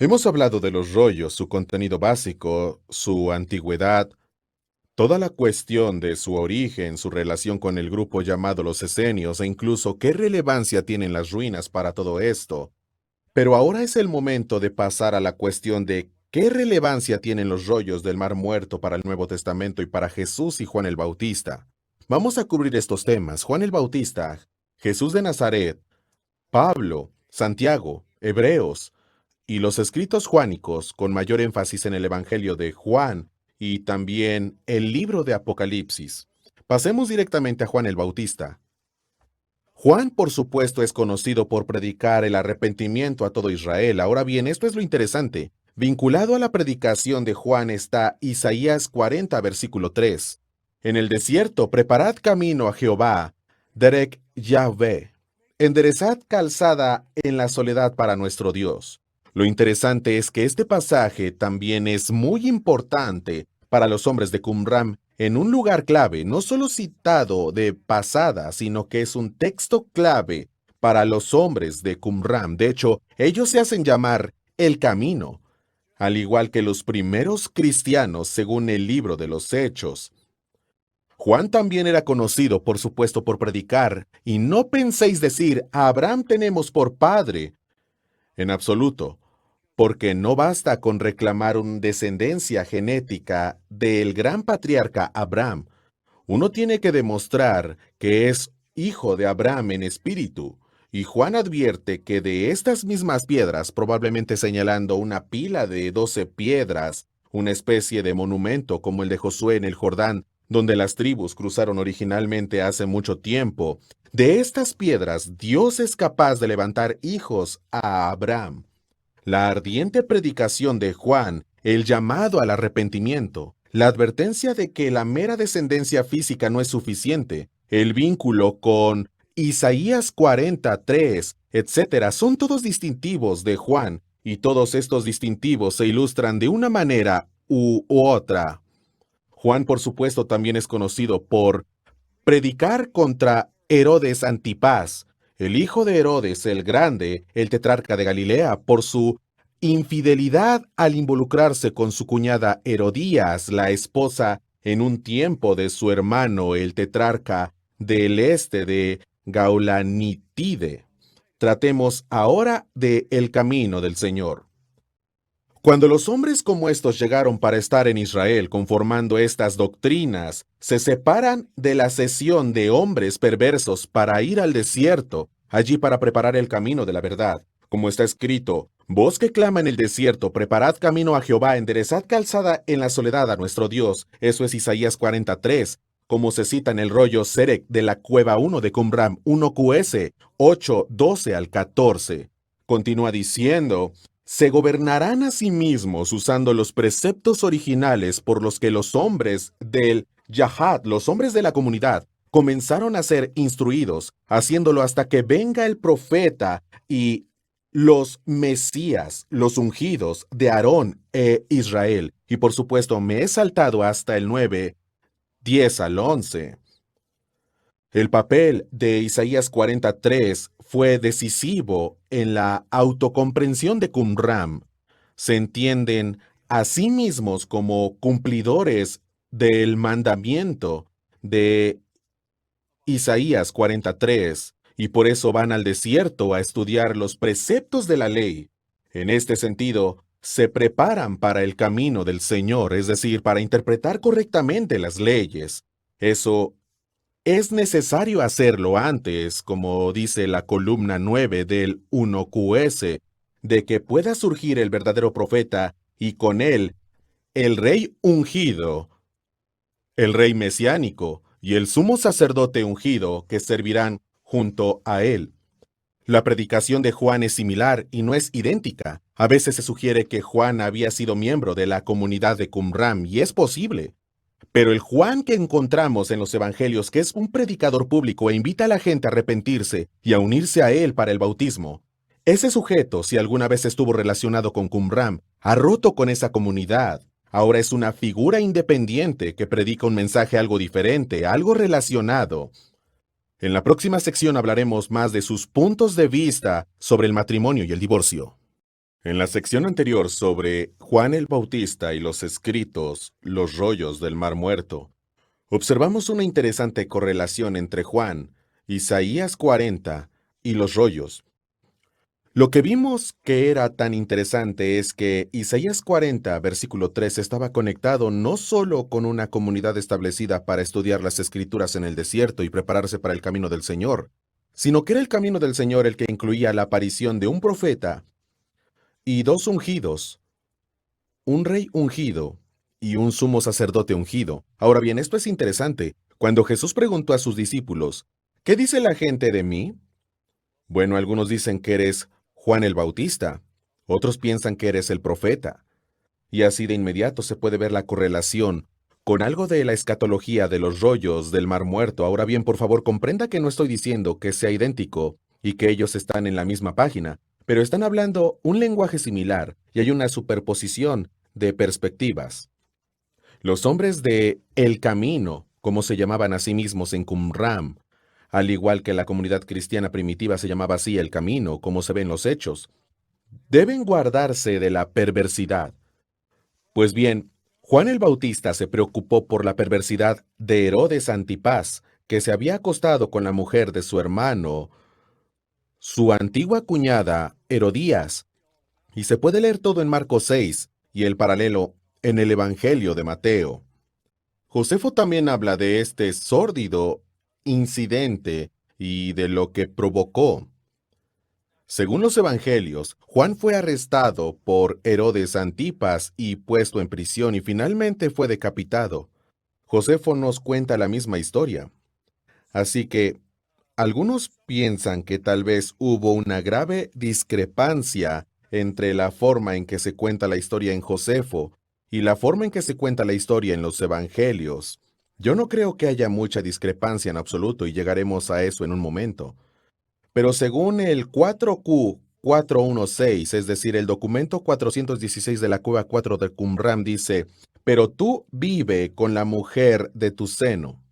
Hemos hablado de los rollos, su contenido básico, su antigüedad, toda la cuestión de su origen, su relación con el grupo llamado los esenios e incluso qué relevancia tienen las ruinas para todo esto. Pero ahora es el momento de pasar a la cuestión de qué relevancia tienen los rollos del Mar Muerto para el Nuevo Testamento y para Jesús y Juan el Bautista. Vamos a cubrir estos temas: Juan el Bautista, Jesús de Nazaret, Pablo, Santiago, Hebreos, y los escritos juánicos, con mayor énfasis en el Evangelio de Juan y también el libro de Apocalipsis. Pasemos directamente a Juan el Bautista. Juan, por supuesto, es conocido por predicar el arrepentimiento a todo Israel. Ahora bien, esto es lo interesante. Vinculado a la predicación de Juan está Isaías 40, versículo 3. En el desierto, preparad camino a Jehová, Derek Yahvé. Enderezad calzada en la soledad para nuestro Dios. Lo interesante es que este pasaje también es muy importante para los hombres de Qumran en un lugar clave, no solo citado de pasada, sino que es un texto clave para los hombres de Qumran. De hecho, ellos se hacen llamar el camino, al igual que los primeros cristianos según el libro de los Hechos. Juan también era conocido, por supuesto, por predicar, y no penséis decir, a Abraham tenemos por padre. En absoluto, porque no basta con reclamar una descendencia genética del gran patriarca Abraham. Uno tiene que demostrar que es hijo de Abraham en espíritu. Y Juan advierte que de estas mismas piedras, probablemente señalando una pila de 12 piedras, una especie de monumento como el de Josué en el Jordán, donde las tribus cruzaron originalmente hace mucho tiempo, de estas piedras Dios es capaz de levantar hijos a Abraham. La ardiente predicación de Juan, el llamado al arrepentimiento, la advertencia de que la mera descendencia física no es suficiente, el vínculo con Isaías 43, etcétera, son todos distintivos de Juan, y todos estos distintivos se ilustran de una manera u otra. Juan, por supuesto, también es conocido por predicar contra Herodes Antipas, el hijo de Herodes el Grande, el tetrarca de Galilea, por su infidelidad al involucrarse con su cuñada Herodías, la esposa en un tiempo de su hermano, el tetrarca del este de Gaulanitide. Tratemos ahora de el camino del Señor. Cuando los hombres como estos llegaron para estar en Israel conformando estas doctrinas, se separan de la sesión de hombres perversos para ir al desierto, allí para preparar el camino de la verdad. Como está escrito, voz que clama en el desierto, preparad camino a Jehová, enderezad calzada en la soledad a nuestro Dios. Eso es Isaías 43, como se cita en el rollo Serec de la Cueva 1 de Qumran, 1QS 8, 12 al 14. Continúa diciendo, se gobernarán a sí mismos usando los preceptos originales por los que los hombres del Yahad, los hombres de la comunidad, comenzaron a ser instruidos, haciéndolo hasta que venga el profeta y los Mesías, los ungidos de Aarón e Israel. Y por supuesto me he saltado hasta el 9, 10 al 11. El papel de Isaías 43 fue decisivo en la autocomprensión de Qumran. Se entienden a sí mismos como cumplidores del mandamiento de Isaías 43, y por eso van al desierto a estudiar los preceptos de la ley. En este sentido, se preparan para el camino del Señor, es decir, para interpretar correctamente las leyes. Eso es necesario hacerlo antes, como dice la columna 9 del 1QS, de que pueda surgir el verdadero profeta y con él el rey ungido, el rey mesiánico y el sumo sacerdote ungido que servirán junto a él. La predicación de Juan es similar y no es idéntica. A veces se sugiere que Juan había sido miembro de la comunidad de Qumran, y es posible. Pero el Juan que encontramos en los evangelios, que es un predicador público e invita a la gente a arrepentirse y a unirse a él para el bautismo, ese sujeto, si alguna vez estuvo relacionado con Qumran, ha roto con esa comunidad. Ahora es una figura independiente que predica un mensaje algo diferente, algo relacionado. En la próxima sección hablaremos más de sus puntos de vista sobre el matrimonio y el divorcio. En la sección anterior sobre Juan el Bautista y los escritos, los rollos del Mar Muerto, observamos una interesante correlación entre Juan, Isaías 40 y los rollos. Lo que vimos que era tan interesante es que Isaías 40, versículo 3, estaba conectado no solo con una comunidad establecida para estudiar las escrituras en el desierto y prepararse para el camino del Señor, sino que era el camino del Señor el que incluía la aparición de un profeta y dos ungidos, un rey ungido y un sumo sacerdote ungido. Ahora bien, esto es interesante. Cuando Jesús preguntó a sus discípulos, ¿qué dice la gente de mí? Bueno, algunos dicen que eres Juan el Bautista, otros piensan que eres el profeta, y así de inmediato se puede ver la correlación con algo de la escatología de los rollos del Mar Muerto. Ahora bien, por favor, comprenda que no estoy diciendo que sea idéntico y que ellos están en la misma página, pero están hablando un lenguaje similar y hay una superposición de perspectivas. Los hombres de El Camino, como se llamaban a sí mismos en Qumran, al igual que la comunidad cristiana primitiva se llamaba así El Camino, como se ve en los Hechos, deben guardarse de la perversidad. Pues bien, Juan el Bautista se preocupó por la perversidad de Herodes Antipas, que se había acostado con la mujer de su hermano, su antigua cuñada Herodías, y se puede leer todo en Marcos 6 y el paralelo en el Evangelio de Mateo. Josefo también habla de este sórdido incidente y de lo que provocó. Según los evangelios, Juan fue arrestado por Herodes Antipas y puesto en prisión y finalmente fue decapitado. Josefo nos cuenta la misma historia. Así que algunos piensan que tal vez hubo una grave discrepancia entre la forma en que se cuenta la historia en Josefo y la forma en que se cuenta la historia en los evangelios. Yo no creo que haya mucha discrepancia en absoluto y llegaremos a eso en un momento. Pero según el 4Q 416, es decir, el documento 416 de la Cueva 4 de Qumran dice, pero tú vive con la mujer de tu seno.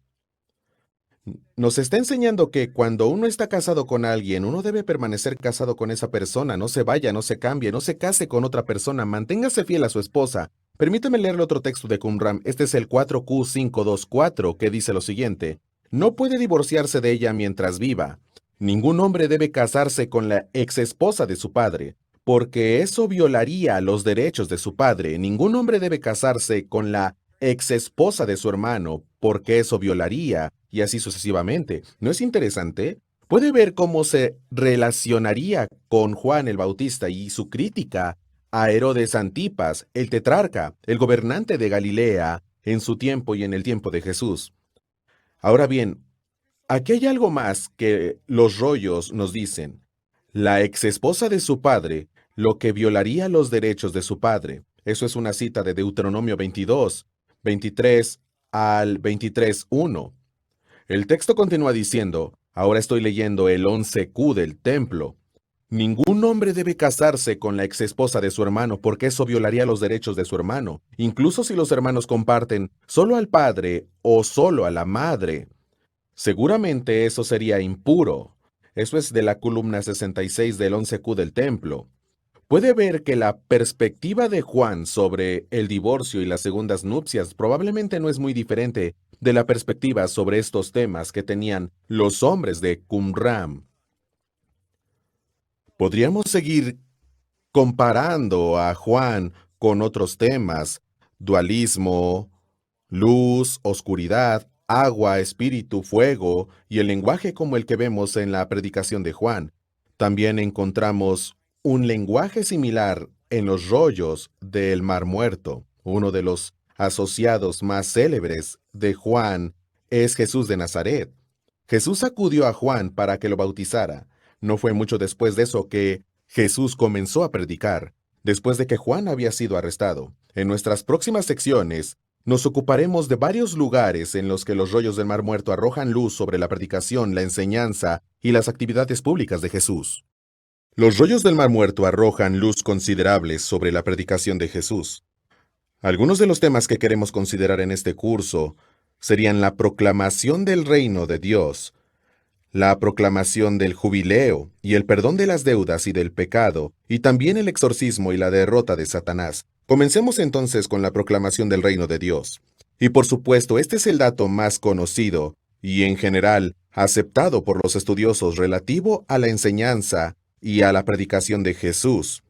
Nos está enseñando que cuando uno está casado con alguien, uno debe permanecer casado con esa persona, no se vaya, no se cambie, no se case con otra persona, manténgase fiel a su esposa. Permíteme leerle otro texto de Qumran, este es el 4Q524, que dice lo siguiente, no puede divorciarse de ella mientras viva. Ningún hombre debe casarse con la exesposa de su padre, porque eso violaría los derechos de su padre. Ningún hombre debe casarse con la exesposa de su hermano, porque eso violaría, y así sucesivamente. ¿No es interesante? Puede ver cómo se relacionaría con Juan el Bautista y su crítica a Herodes Antipas, el tetrarca, el gobernante de Galilea, en su tiempo y en el tiempo de Jesús. Ahora bien, aquí hay algo más que los rollos nos dicen. La exesposa de su padre, lo que violaría los derechos de su padre. Eso es una cita de Deuteronomio 22, 23 al 23:1. El texto continúa diciendo, ahora estoy leyendo el 11Q del templo. Ningún hombre debe casarse con la exesposa de su hermano porque eso violaría los derechos de su hermano, incluso si los hermanos comparten solo al padre o solo a la madre. Seguramente eso sería impuro. Eso es de la columna 66 del 11Q del templo. Puede ver que la perspectiva de Juan sobre el divorcio y las segundas nupcias probablemente no es muy diferente de la perspectiva sobre estos temas que tenían los hombres de Qumran. Podríamos seguir comparando a Juan con otros temas, dualismo, luz, oscuridad, agua, espíritu, fuego y el lenguaje como el que vemos en la predicación de Juan. También encontramos un lenguaje similar en los rollos del Mar Muerto. Uno de los asociados más célebres de Juan es Jesús de Nazaret. Jesús acudió a Juan para que lo bautizara. No fue mucho después de eso que Jesús comenzó a predicar, después de que Juan había sido arrestado. En nuestras próximas secciones, nos ocuparemos de varios lugares en los que los rollos del Mar Muerto arrojan luz sobre la predicación, la enseñanza y las actividades públicas de Jesús. Los rollos del Mar Muerto arrojan luz considerable sobre la predicación de Jesús. Algunos de los temas que queremos considerar en este curso serían la proclamación del reino de Dios, la proclamación del jubileo y el perdón de las deudas y del pecado, y también el exorcismo y la derrota de Satanás. Comencemos entonces con la proclamación del reino de Dios. Y por supuesto, este es el dato más conocido y en general aceptado por los estudiosos relativo a la enseñanza y a la predicación de Jesús.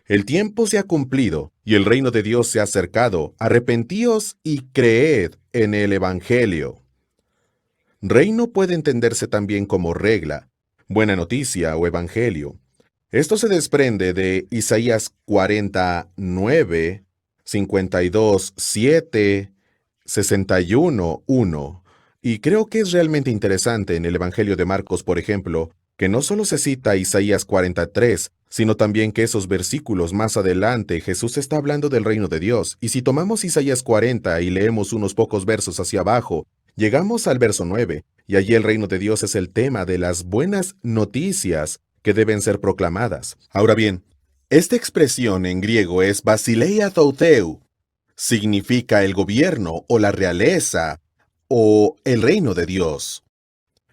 El tiempo se ha cumplido y el reino de Dios se ha acercado. Arrepentíos y creed en el Evangelio. Reino puede entenderse también como regla, buena noticia o evangelio. Esto se desprende de Isaías 49, 52, 7, 61, 1. Y creo que es realmente interesante en el Evangelio de Marcos, por ejemplo, que no solo se cita Isaías 43, sino también que esos versículos más adelante Jesús está hablando del reino de Dios. Y si tomamos Isaías 40 y leemos unos pocos versos hacia abajo, llegamos al verso 9, y allí el reino de Dios es el tema de las buenas noticias que deben ser proclamadas. Ahora bien, esta expresión en griego es basileia thouteu. Significa el gobierno o la realeza o el reino de Dios.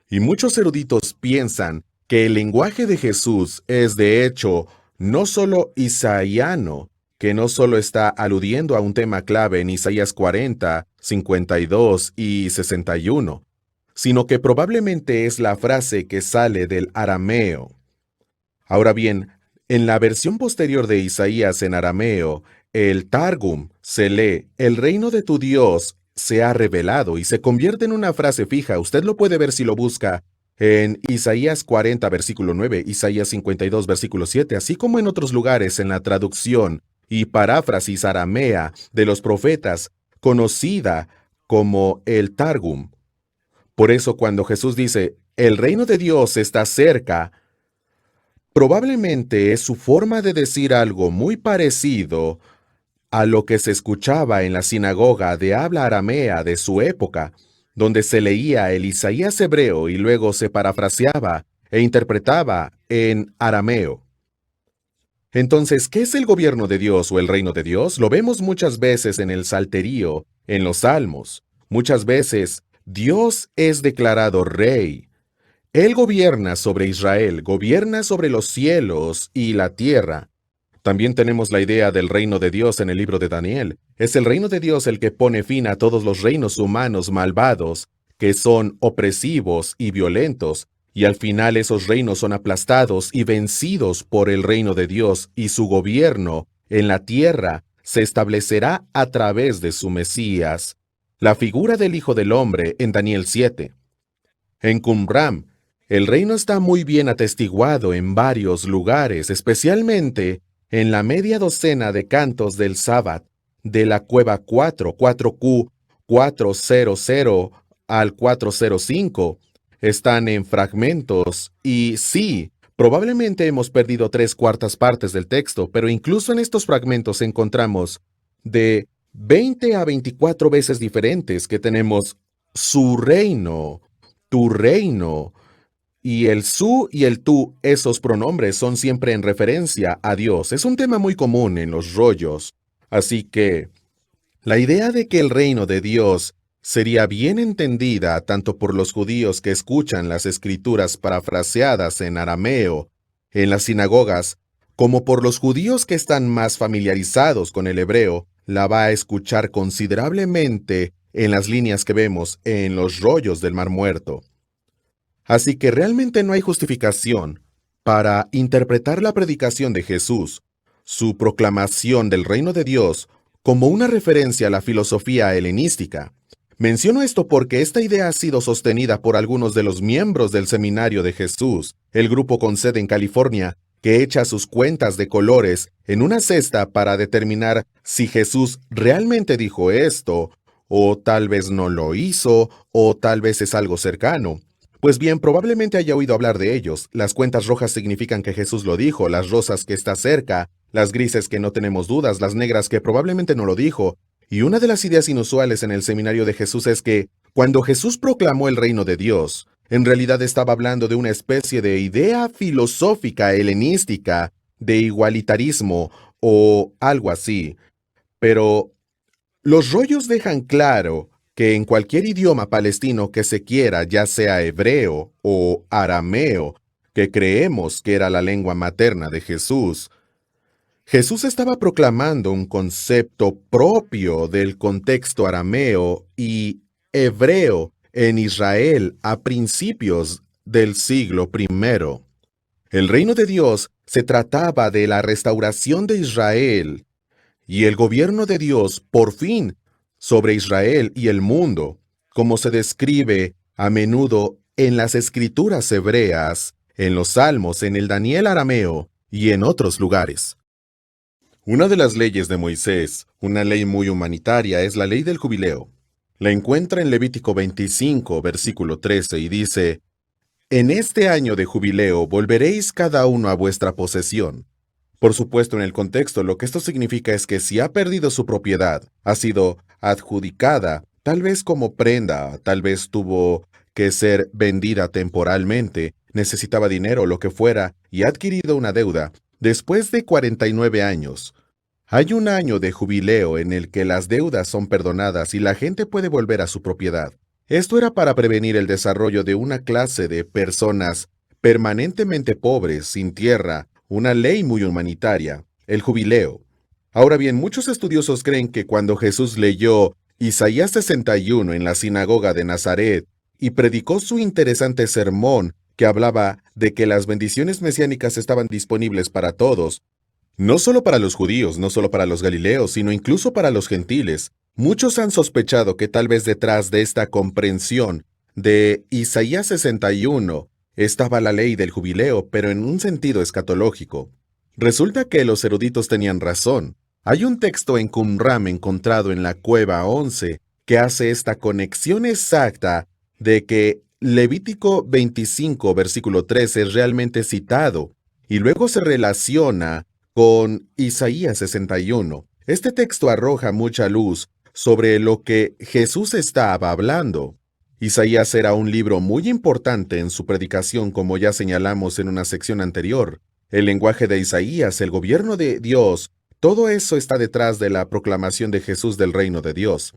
Y muchos eruditos piensan que el lenguaje de Jesús es de hecho no solo isaíano, que no solo está aludiendo a un tema clave en Isaías 40, 52 y 61, sino que probablemente es la frase que sale del arameo. Ahora bien, en la versión posterior de Isaías en arameo, el Targum se lee, el reino de tu Dios se ha revelado y se convierte en una frase fija. Usted lo puede ver si lo busca en Isaías 40, versículo 9, Isaías 52, versículo 7, así como en otros lugares en la traducción y paráfrasis aramea de los profetas, conocida como el Targum. Por eso cuando Jesús dice, el reino de Dios está cerca, probablemente es su forma de decir algo muy parecido a lo que se escuchaba en la sinagoga de habla aramea de su época, donde se leía el Isaías hebreo y luego se parafraseaba e interpretaba en arameo. Entonces, ¿qué es el gobierno de Dios o el reino de Dios? Lo vemos muchas veces en el Salterio, en los Salmos. Muchas veces, Dios es declarado rey. Él gobierna sobre Israel, gobierna sobre los cielos y la tierra. También tenemos la idea del reino de Dios en el libro de Daniel. Es el reino de Dios el que pone fin a todos los reinos humanos malvados, que son opresivos y violentos, y al final esos reinos son aplastados y vencidos por el reino de Dios, y su gobierno en la tierra se establecerá a través de su Mesías, la figura del Hijo del Hombre en Daniel 7. En Qumran, el reino está muy bien atestiguado en varios lugares, especialmente en la media docena de cantos del Sabbat, de la cueva 4Q 400 al 405, están en fragmentos y sí, probablemente hemos perdido 3/4 partes del texto, pero incluso en estos fragmentos encontramos de 20 a 24 veces diferentes que tenemos su reino, tu reino, y el su y el tú, esos pronombres son siempre en referencia a Dios. Es un tema muy común en los rollos. Así que la idea de que el reino de Dios sería bien entendida tanto por los judíos que escuchan las escrituras parafraseadas en arameo en las sinagogas, como por los judíos que están más familiarizados con el hebreo, la va a escuchar considerablemente en las líneas que vemos en los rollos del Mar Muerto. Así que realmente no hay justificación para interpretar la predicación de Jesús, su proclamación del reino de Dios, como una referencia a la filosofía helenística. Menciono esto porque esta idea ha sido sostenida por algunos de los miembros del Seminario de Jesús, el grupo con sede en California, que echa sus cuentas de colores en una cesta para determinar si Jesús realmente dijo esto, o tal vez no lo hizo, o tal vez es algo cercano. Pues bien, probablemente haya oído hablar de ellos. Las cuentas rojas significan que Jesús lo dijo, las rosas que está cerca, las grises que no tenemos dudas, las negras que probablemente no lo dijo. Y una de las ideas inusuales en el seminario de Jesús es que, cuando Jesús proclamó el reino de Dios, en realidad estaba hablando de una especie de idea filosófica helenística, de igualitarismo o algo así. Pero los rollos dejan claro que en cualquier idioma palestino que se quiera, ya sea hebreo o arameo, que creemos que era la lengua materna de Jesús, Jesús estaba proclamando un concepto propio del contexto arameo y hebreo en Israel a principios del siglo I. El reino de Dios se trataba de la restauración de Israel y el gobierno de Dios por fin sobre Israel y el mundo, como se describe a menudo en las escrituras hebreas, en los salmos, en el Daniel arameo y en otros lugares. Una de las leyes de Moisés, una ley muy humanitaria, es la ley del jubileo. La encuentra en Levítico 25, versículo 13, y dice: En este año de jubileo volveréis cada uno a vuestra posesión. Por supuesto, en el contexto, lo que esto significa es que si ha perdido su propiedad, ha sido adjudicada, tal vez como prenda, tal vez tuvo que ser vendida temporalmente, necesitaba dinero o lo que fuera, y ha adquirido una deuda, después de 49 años, hay un año de jubileo en el que las deudas son perdonadas y la gente puede volver a su propiedad. Esto era para prevenir el desarrollo de una clase de personas permanentemente pobres, sin tierra, una ley muy humanitaria, el jubileo. Ahora bien, muchos estudiosos creen que cuando Jesús leyó Isaías 61 en la sinagoga de Nazaret y predicó su interesante sermón que hablaba de que las bendiciones mesiánicas estaban disponibles para todos, no solo para los judíos, no solo para los galileos, sino incluso para los gentiles. Muchos han sospechado que tal vez detrás de esta comprensión de Isaías 61 estaba la ley del jubileo, pero en un sentido escatológico. Resulta que los eruditos tenían razón. Hay un texto en Qumran encontrado en la cueva 11 que hace esta conexión exacta de que Levítico 25, versículo 13 es realmente citado, y luego se relaciona con Isaías 61. Este texto arroja mucha luz sobre lo que Jesús estaba hablando. Isaías era un libro muy importante en su predicación, como ya señalamos en una sección anterior. El lenguaje de Isaías, el gobierno de Dios, todo eso está detrás de la proclamación de Jesús del reino de Dios.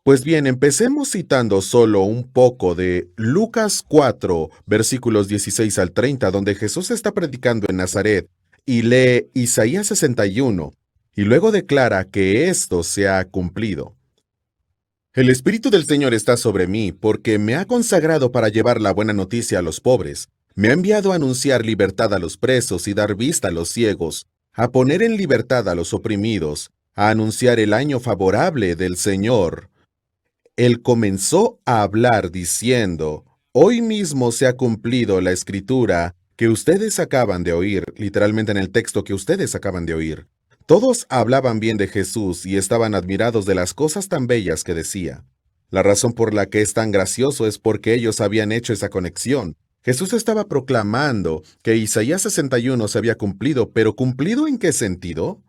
Pues bien, empecemos citando solo un poco de Lucas 4, versículos 16 al 30, donde Jesús está predicando en Nazaret y lee Isaías 61, y luego declara que esto se ha cumplido. El Espíritu del Señor está sobre mí, porque me ha consagrado para llevar la buena noticia a los pobres. Me ha enviado a anunciar libertad a los presos y dar vista a los ciegos, a poner en libertad a los oprimidos, a anunciar el año favorable del Señor. Él comenzó a hablar diciendo: Hoy mismo se ha cumplido la escritura que ustedes acaban de oír, literalmente en el texto que ustedes acaban de oír. Todos hablaban bien de Jesús y estaban admirados de las cosas tan bellas que decía. La razón por la que es tan gracioso es porque ellos habían hecho esa conexión. Jesús estaba proclamando que Isaías 61 se había cumplido, pero ¿cumplido en qué sentido?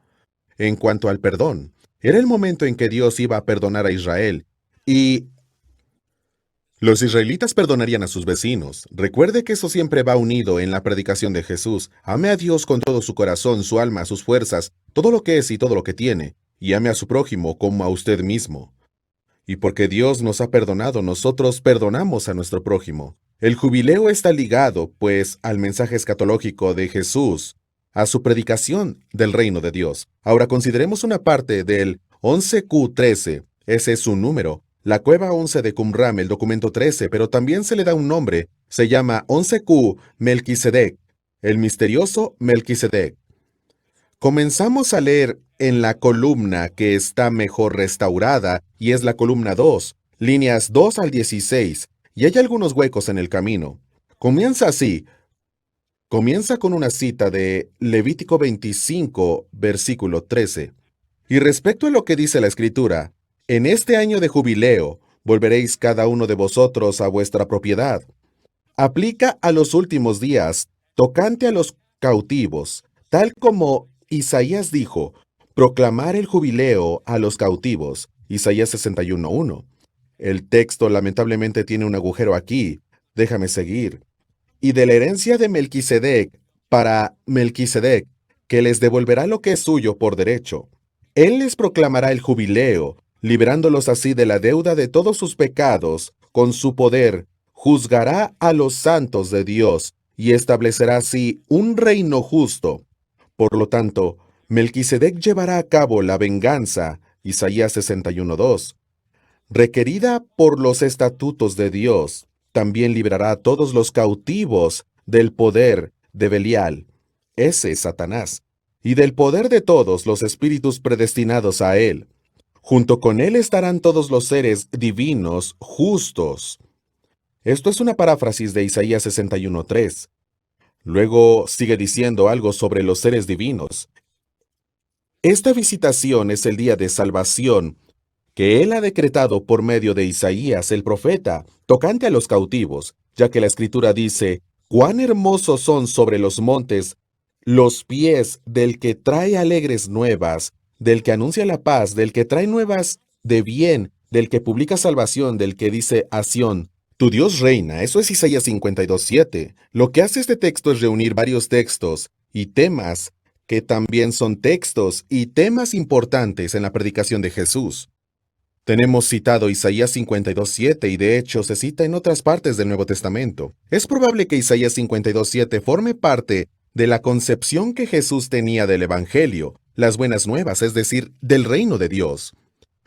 En cuanto al perdón. Era el momento en que Dios iba a perdonar a Israel, y los israelitas perdonarían a sus vecinos. Recuerde que eso siempre va unido en la predicación de Jesús. Ame a Dios con todo su corazón, su alma, sus fuerzas, todo lo que es y todo lo que tiene, y ame a su prójimo como a usted mismo. Y porque Dios nos ha perdonado, nosotros perdonamos a nuestro prójimo. El jubileo está ligado, pues, al mensaje escatológico de Jesús, a su predicación del reino de Dios. Ahora consideremos una parte del 11Q13. Ese es su número. La cueva 11 de Qumran, el documento 13, pero también se le da un nombre. Se llama 11Q Melquisedec, el misterioso Melquisedec. Comenzamos a leer en la columna que está mejor restaurada, y es la columna 2, líneas 2 al 16, y hay algunos huecos en el camino. Comienza así. Comienza con una cita de Levítico 25, versículo 13. Y respecto a lo que dice la Escritura, en este año de jubileo volveréis cada uno de vosotros a vuestra propiedad. Aplica a los últimos días, tocante a los cautivos, tal como Isaías dijo: proclamar el jubileo a los cautivos. Isaías 61:1. El texto lamentablemente tiene un agujero aquí. Déjame seguir. Y de la herencia de Melquisedec para Melquisedec, que les devolverá lo que es suyo por derecho. Él les proclamará el jubileo, liberándolos así de la deuda de todos sus pecados, con su poder, juzgará a los santos de Dios y establecerá así un reino justo. Por lo tanto, Melquisedec llevará a cabo la venganza, Isaías 61:2, requerida por los estatutos de Dios. También librará a todos los cautivos del poder de Belial, ese es Satanás, y del poder de todos los espíritus predestinados a él. Junto con él estarán todos los seres divinos justos. Esto es una paráfrasis de Isaías 61:3. Luego sigue diciendo algo sobre los seres divinos. Esta visitación es el día de salvación que él ha decretado por medio de Isaías el profeta, tocante a los cautivos, ya que la Escritura dice, «Cuán hermosos son sobre los montes los pies del que trae alegres nuevas, del que anuncia la paz, del que trae nuevas de bien, del que publica salvación, del que dice a Sión, tu Dios reina». Eso es Isaías 52:7. Lo que hace este texto es reunir varios textos y temas que también son textos y temas importantes en la predicación de Jesús. Tenemos citado Isaías 52:7 y de hecho se cita en otras partes del Nuevo Testamento. Es probable que Isaías 52:7 forme parte de la concepción que Jesús tenía del Evangelio, las buenas nuevas, es decir, del reino de Dios.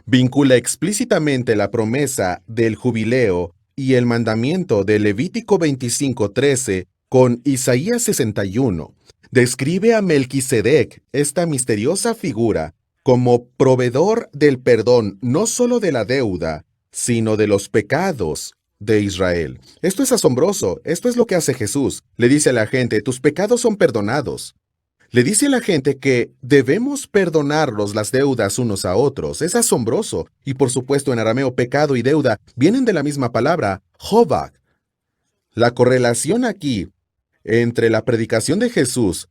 Vincula explícitamente la promesa del jubileo y el mandamiento de Levítico 25:13 con Isaías 61. Describe a Melquisedec, esta misteriosa figura, como proveedor del perdón no solo de la deuda, sino de los pecados de Israel. Esto es asombroso, esto es lo que hace Jesús. Le dice a la gente, tus pecados son perdonados. Le dice a la gente que debemos perdonarlos las deudas unos a otros. Es asombroso. Y por supuesto en arameo pecado y deuda vienen de la misma palabra, hovak. La correlación aquí entre la predicación de Jesús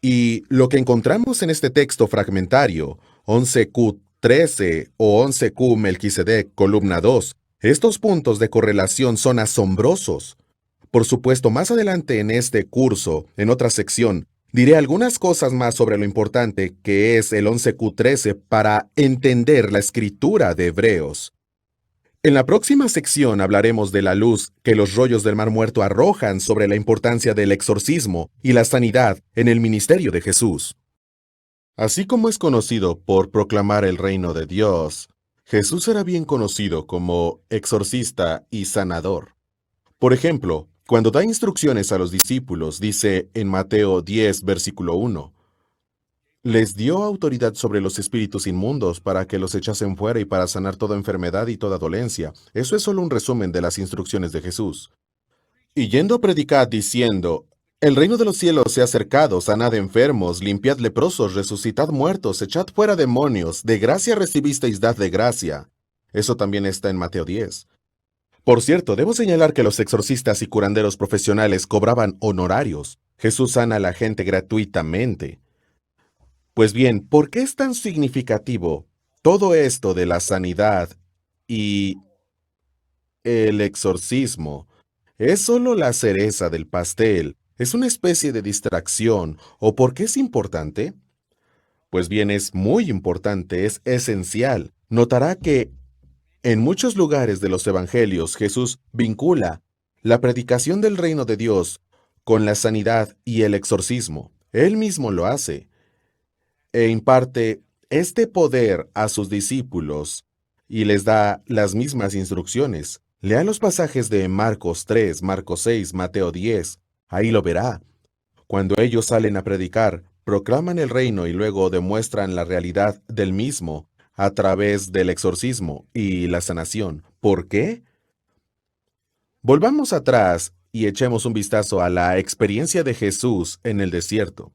y lo que encontramos en este texto fragmentario, 11Q13 o 11Q Melquisedec, columna 2, estos puntos de correlación son asombrosos. Por supuesto, más adelante en este curso, en otra sección, diré algunas cosas más sobre lo importante que es el 11Q13 para entender la escritura de Hebreos. En la próxima sección hablaremos de la luz que los rollos del Mar Muerto arrojan sobre la importancia del exorcismo y la sanidad en el ministerio de Jesús. Así como es conocido por proclamar el reino de Dios, Jesús era bien conocido como exorcista y sanador. Por ejemplo, cuando da instrucciones a los discípulos, dice en Mateo 10, versículo 1, les dio autoridad sobre los espíritus inmundos para que los echasen fuera y para sanar toda enfermedad y toda dolencia. Eso es solo un resumen de las instrucciones de Jesús. Y yendo a predicar diciendo, el reino de los cielos se ha acercado, sanad enfermos, limpiad leprosos, resucitad muertos, echad fuera demonios, de gracia recibisteis, dad de gracia. Eso también está en Mateo 10. Por cierto, debo señalar que los exorcistas y curanderos profesionales cobraban honorarios. Jesús sana a la gente gratuitamente. Pues bien, ¿por qué es tan significativo todo esto de la sanidad y el exorcismo? ¿Es solo la cereza del pastel? ¿Es una especie de distracción? ¿O por qué es importante? Pues bien, es muy importante, es esencial. Notará que en muchos lugares de los evangelios Jesús vincula la predicación del reino de Dios con la sanidad y el exorcismo. Él mismo lo hace e imparte este poder a sus discípulos y les da las mismas instrucciones. Lea los pasajes de Marcos 3, Marcos 6, Mateo 10. Ahí lo verá. Cuando ellos salen a predicar, proclaman el reino y luego demuestran la realidad del mismo a través del exorcismo y la sanación. ¿Por qué? Volvamos atrás y echemos un vistazo a la experiencia de Jesús en el desierto.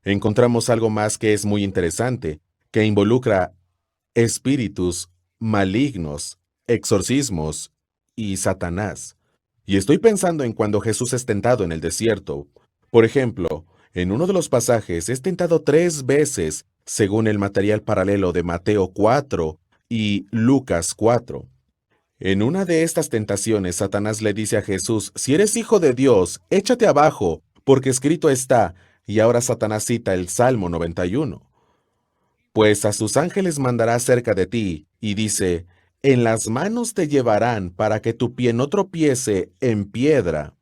Encontramos algo más que es muy interesante, que involucra espíritus malignos, exorcismos y Satanás. Y estoy pensando en cuando Jesús es tentado en el desierto. Por ejemplo, en uno de los pasajes es tentado 3 veces, según el material paralelo de Mateo 4 y Lucas 4. En una de estas tentaciones, Satanás le dice a Jesús, si eres hijo de Dios, échate abajo, porque escrito está, y ahora Satanás cita el Salmo 91. Pues a sus ángeles mandará cerca de ti, y dice, en las manos te llevarán para que tu pie no tropiece en piedra.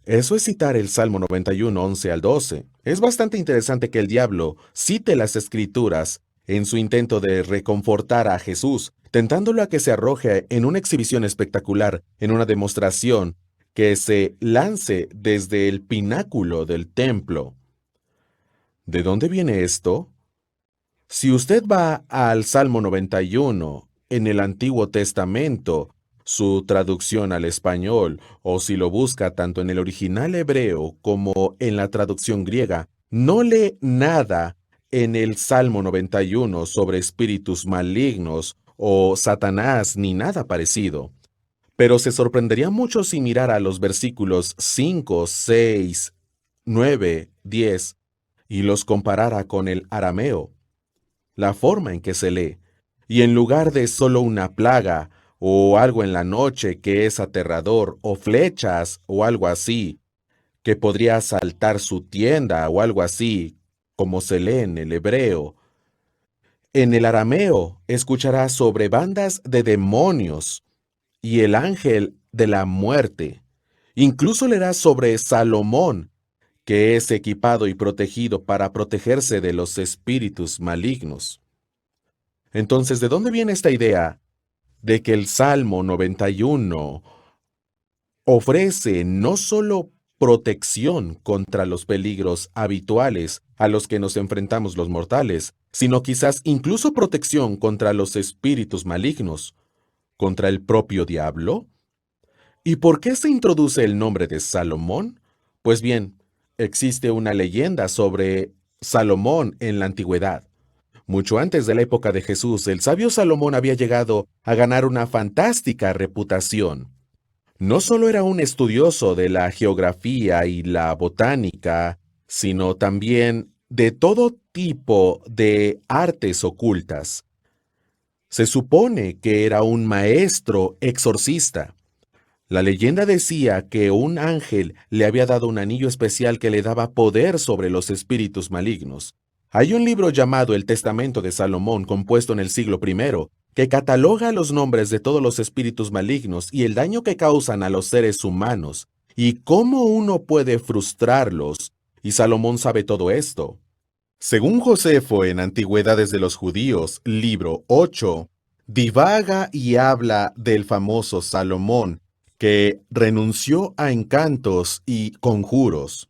Eso es citar el Salmo 91, 11 al 12. Es bastante interesante que el diablo cite las escrituras en su intento de reconfortar a Jesús, tentándolo a que se arroje en una exhibición espectacular, en una demostración que se lance desde el pináculo del templo. ¿De dónde viene esto? Si usted va al Salmo 91 en el Antiguo Testamento, su traducción al español, o si lo busca tanto en el original hebreo como en la traducción griega, no lee nada en el Salmo 91 sobre espíritus malignos o Satanás ni nada parecido. Pero se sorprendería mucho si mirara los versículos 5, 6, 9, 10 y los comparara con el arameo, la forma en que se lee, y en lugar de solo una plaga o algo en la noche que es aterrador, o flechas o algo así, que podría asaltar su tienda o algo así, como se lee en el hebreo, en el arameo escuchará sobre bandas de demonios y el ángel de la muerte. Incluso leerá sobre Salomón, que es equipado y protegido para protegerse de los espíritus malignos. Entonces, ¿de dónde viene esta idea de que el Salmo 91 ofrece no solo protección contra los peligros habituales a los que nos enfrentamos los mortales, sino quizás incluso protección contra los espíritus malignos, contra el propio diablo? ¿Y por qué se introduce el nombre de Salomón? Pues bien, existe una leyenda sobre Salomón en la antigüedad. Mucho antes de la época de Jesús, el sabio Salomón había llegado a ganar una fantástica reputación. No solo era un estudioso de la geografía y la botánica, sino también de todo tipo de artes ocultas. Se supone que era un maestro exorcista. La leyenda decía que un ángel le había dado un anillo especial que le daba poder sobre los espíritus malignos. Hay un libro llamado El Testamento de Salomón, compuesto en el siglo I, que cataloga los nombres de todos los espíritus malignos y el daño que causan a los seres humanos, y cómo uno puede frustrarlos. Y Salomón sabe todo esto. Según Josefo en Antigüedades de los Judíos, libro 8, divaga y habla del famoso Salomón, que renunció a encantos y conjuros.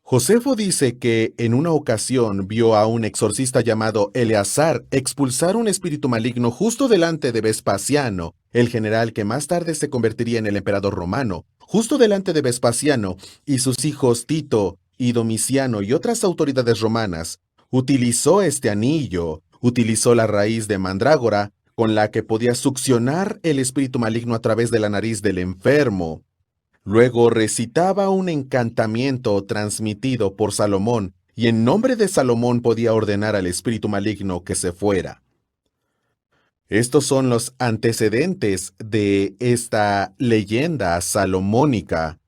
Josefo dice que en una ocasión vio a un exorcista llamado Eleazar expulsar un espíritu maligno justo delante de Vespasiano, el general que más tarde se convertiría en el emperador romano, justo delante de Vespasiano y sus hijos Tito y Domiciano y otras autoridades romanas. Utilizó este anillo, utilizó la raíz de mandrágora, con la que podía succionar el espíritu maligno a través de la nariz del enfermo. Luego recitaba un encantamiento transmitido por Salomón, y en nombre de Salomón podía ordenar al espíritu maligno que se fuera. Estos son los antecedentes de esta leyenda salomónica.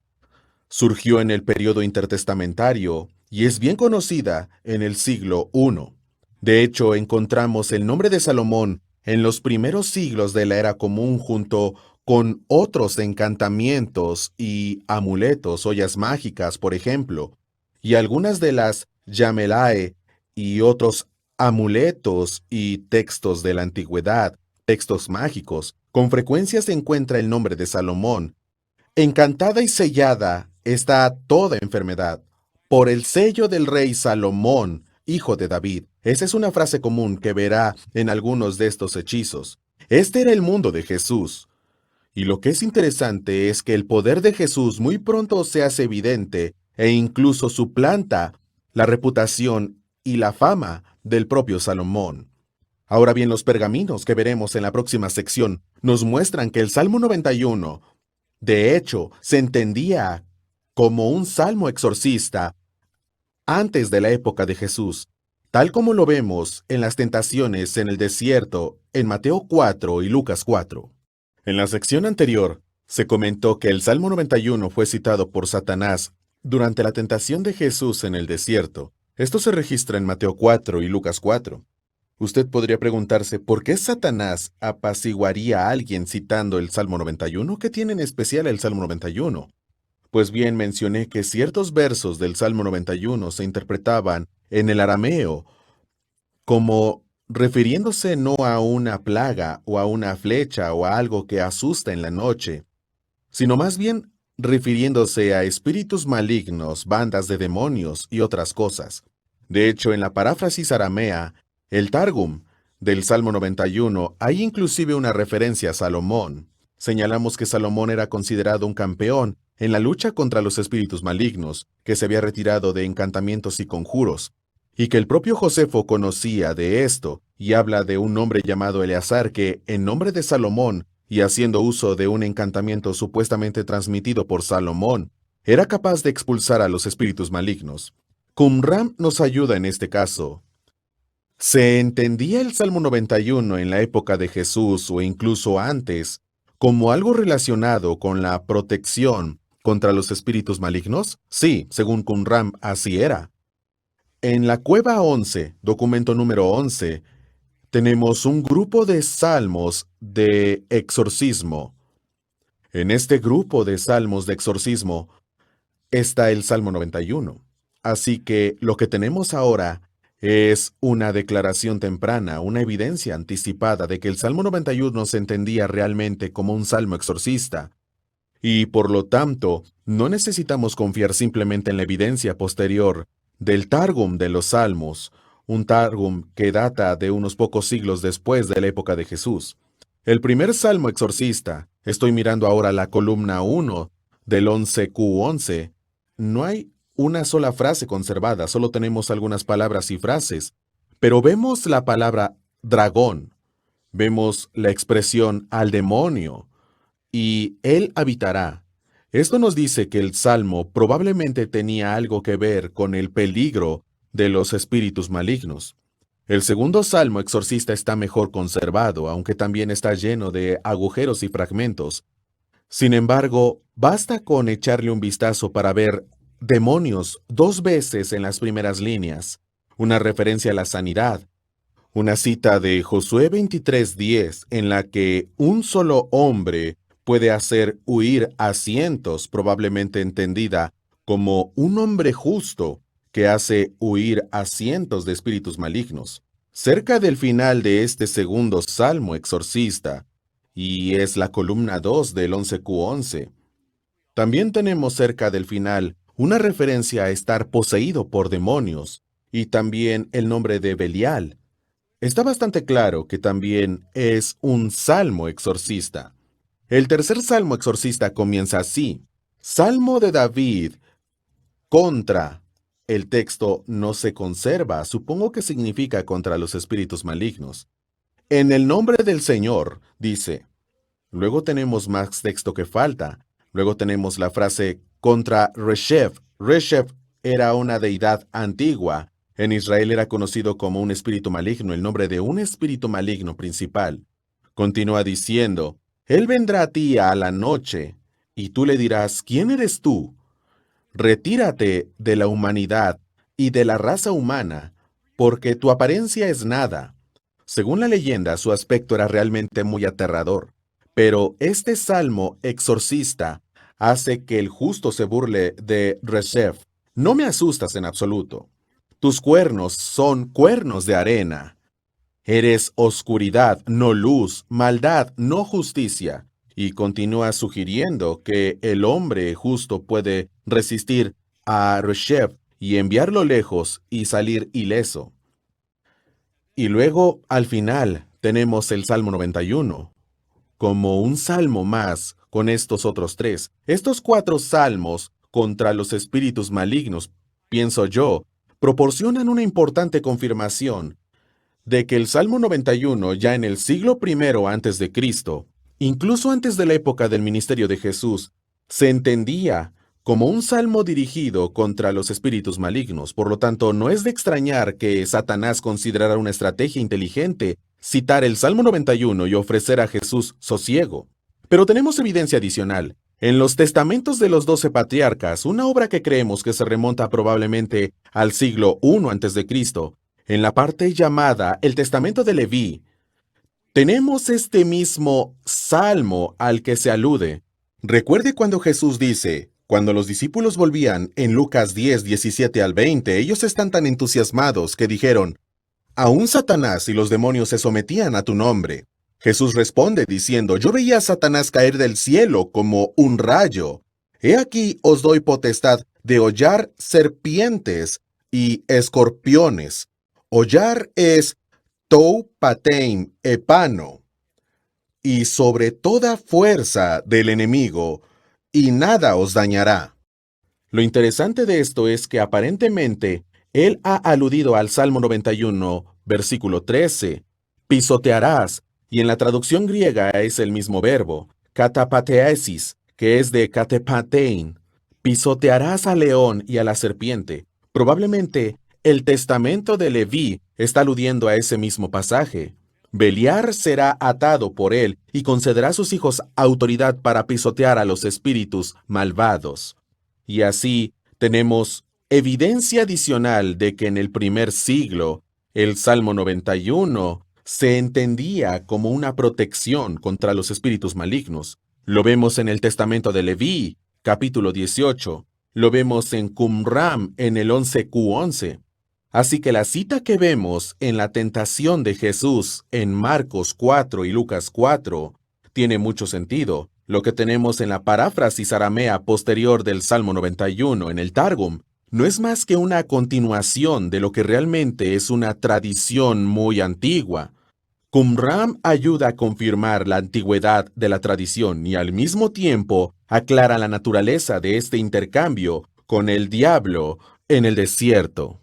Surgió en el periodo intertestamentario y es bien conocida en el siglo I. De hecho, encontramos el nombre de Salomón en los primeros siglos de la era común junto con otros encantamientos y amuletos, ollas mágicas, por ejemplo, y algunas de las Yamelae y otros amuletos y textos de la antigüedad, textos mágicos. Con frecuencia se encuentra el nombre de Salomón. Encantada y sellada está toda enfermedad por el sello del rey Salomón, hijo de David. Esa es una frase común que verá en algunos de estos hechizos. Este era el mundo de Jesús. Y lo que es interesante es que el poder de Jesús muy pronto se hace evidente e incluso suplanta la reputación y la fama del propio Salomón. Ahora bien, los pergaminos que veremos en la próxima sección nos muestran que el Salmo 91, de hecho, se entendía como un salmo exorcista antes de la época de Jesús, tal como lo vemos en las tentaciones en el desierto en Mateo 4 y Lucas 4. En la sección anterior, se comentó que el Salmo 91 fue citado por Satanás durante la tentación de Jesús en el desierto. Esto se registra en Mateo 4 y Lucas 4. Usted podría preguntarse, ¿por qué Satanás apaciguaría a alguien citando el Salmo 91? ¿Qué tiene en especial el Salmo 91? Pues bien, mencioné que ciertos versos del Salmo 91 se interpretaban en el arameo como refiriéndose no a una plaga o a una flecha o a algo que asusta en la noche, sino más bien refiriéndose a espíritus malignos, bandas de demonios y otras cosas. De hecho, en la paráfrasis aramea, el Targum del Salmo 91, hay inclusive una referencia a Salomón. Señalamos que Salomón era considerado un campeón en la lucha contra los espíritus malignos, que se había retirado de encantamientos y conjuros, y que el propio Josefo conocía de esto, y habla de un hombre llamado Eleazar que, en nombre de Salomón, y haciendo uso de un encantamiento supuestamente transmitido por Salomón, era capaz de expulsar a los espíritus malignos. Qumran nos ayuda en este caso. ¿Se entendía el Salmo 91 en la época de Jesús o incluso antes como algo relacionado con la protección contra los espíritus malignos? Sí, según Qumran, así era. En la Cueva 11, documento número 11, tenemos un grupo de salmos de exorcismo. En este grupo de salmos de exorcismo está el Salmo 91. Así que lo que tenemos ahora es una declaración temprana, una evidencia anticipada de que el Salmo 91 se entendía realmente como un salmo exorcista. Y por lo tanto, no necesitamos confiar simplemente en la evidencia posterior del Targum de los Salmos, un Targum que data de unos pocos siglos después de la época de Jesús. El primer salmo exorcista, estoy mirando ahora la columna 1 del 11Q11, no hay una sola frase conservada, solo tenemos algunas palabras y frases, pero vemos la palabra dragón, vemos la expresión al demonio, y él habitará. Esto nos dice que el salmo probablemente tenía algo que ver con el peligro de los espíritus malignos. El segundo salmo exorcista está mejor conservado, aunque también está lleno de agujeros y fragmentos. Sin embargo, basta con echarle un vistazo para ver demonios 2 veces en las primeras líneas, una referencia a la sanidad, una cita de Josué 23:10 en la que un solo hombre puede hacer huir a cientos, probablemente entendida como un hombre justo que hace huir a cientos de espíritus malignos. Cerca del final de este segundo salmo exorcista, y es la columna 2 del 11Q11, también tenemos cerca del final una referencia a estar poseído por demonios, y también el nombre de Belial. Está bastante claro que también es un salmo exorcista. El tercer salmo exorcista comienza así: Salmo de David contra. El texto no se conserva, supongo que significa contra los espíritus malignos. En el nombre del Señor, dice. Luego tenemos más texto que falta. Luego tenemos la frase contra Reshef. Reshef era una deidad antigua. En Israel era conocido como un espíritu maligno, el nombre de un espíritu maligno principal. Continúa diciendo, Él vendrá a ti a la noche, y tú le dirás, ¿quién eres tú? Retírate de la humanidad y de la raza humana, porque tu apariencia es nada. Según la leyenda, su aspecto era realmente muy aterrador. Pero este salmo exorcista hace que el justo se burle de Reshef. No me asustas en absoluto. Tus cuernos son cuernos de arena. Eres oscuridad, no luz, maldad, no justicia. Y continúa sugiriendo que el hombre justo puede resistir a Reshef y enviarlo lejos y salir ileso. Y luego, al final, tenemos el Salmo 91, como un salmo más con estos otros 3. Estos 4 salmos contra los espíritus malignos, pienso yo, proporcionan una importante confirmación de que el Salmo 91 ya en el siglo I antes de Cristo, incluso antes de la época del ministerio de Jesús, se entendía como un salmo dirigido contra los espíritus malignos. Por lo tanto, no es de extrañar que Satanás considerara una estrategia inteligente citar el Salmo 91 y ofrecer a Jesús sosiego. Pero tenemos evidencia adicional. En los testamentos de los 12 patriarcas, una obra que creemos que se remonta probablemente al siglo I a.C., en la parte llamada el Testamento de Leví, tenemos este mismo salmo al que se alude. Recuerde cuando Jesús dice, cuando los discípulos volvían en Lucas 10, 17 al 20, ellos están tan entusiasmados que dijeron, aún Satanás y los demonios se sometían a tu nombre. Jesús responde diciendo, yo veía a Satanás caer del cielo como un rayo. He aquí os doy potestad de hollar serpientes y escorpiones. Hollar es tou patein epano, y sobre toda fuerza del enemigo, y nada os dañará. Lo interesante de esto es que aparentemente él ha aludido al Salmo 91, versículo 13, pisotearás, y en la traducción griega es el mismo verbo, katapateesis, que es de katepatein, pisotearás al león y a la serpiente. Probablemente el testamento de Leví está aludiendo a ese mismo pasaje. Beliar será atado por él y concederá a sus hijos autoridad para pisotear a los espíritus malvados. Y así tenemos evidencia adicional de que en el primer siglo el Salmo 91 se entendía como una protección contra los espíritus malignos. Lo vemos en el Testamento de Leví, capítulo 18. Lo vemos en Qumran en el 11Q11. Así que la cita que vemos en la tentación de Jesús en Marcos 4 y Lucas 4 tiene mucho sentido. Lo que tenemos en la paráfrasis aramea posterior del Salmo 91 en el Targum no es más que una continuación de lo que realmente es una tradición muy antigua. Qumran ayuda a confirmar la antigüedad de la tradición y al mismo tiempo aclara la naturaleza de este intercambio con el diablo en el desierto.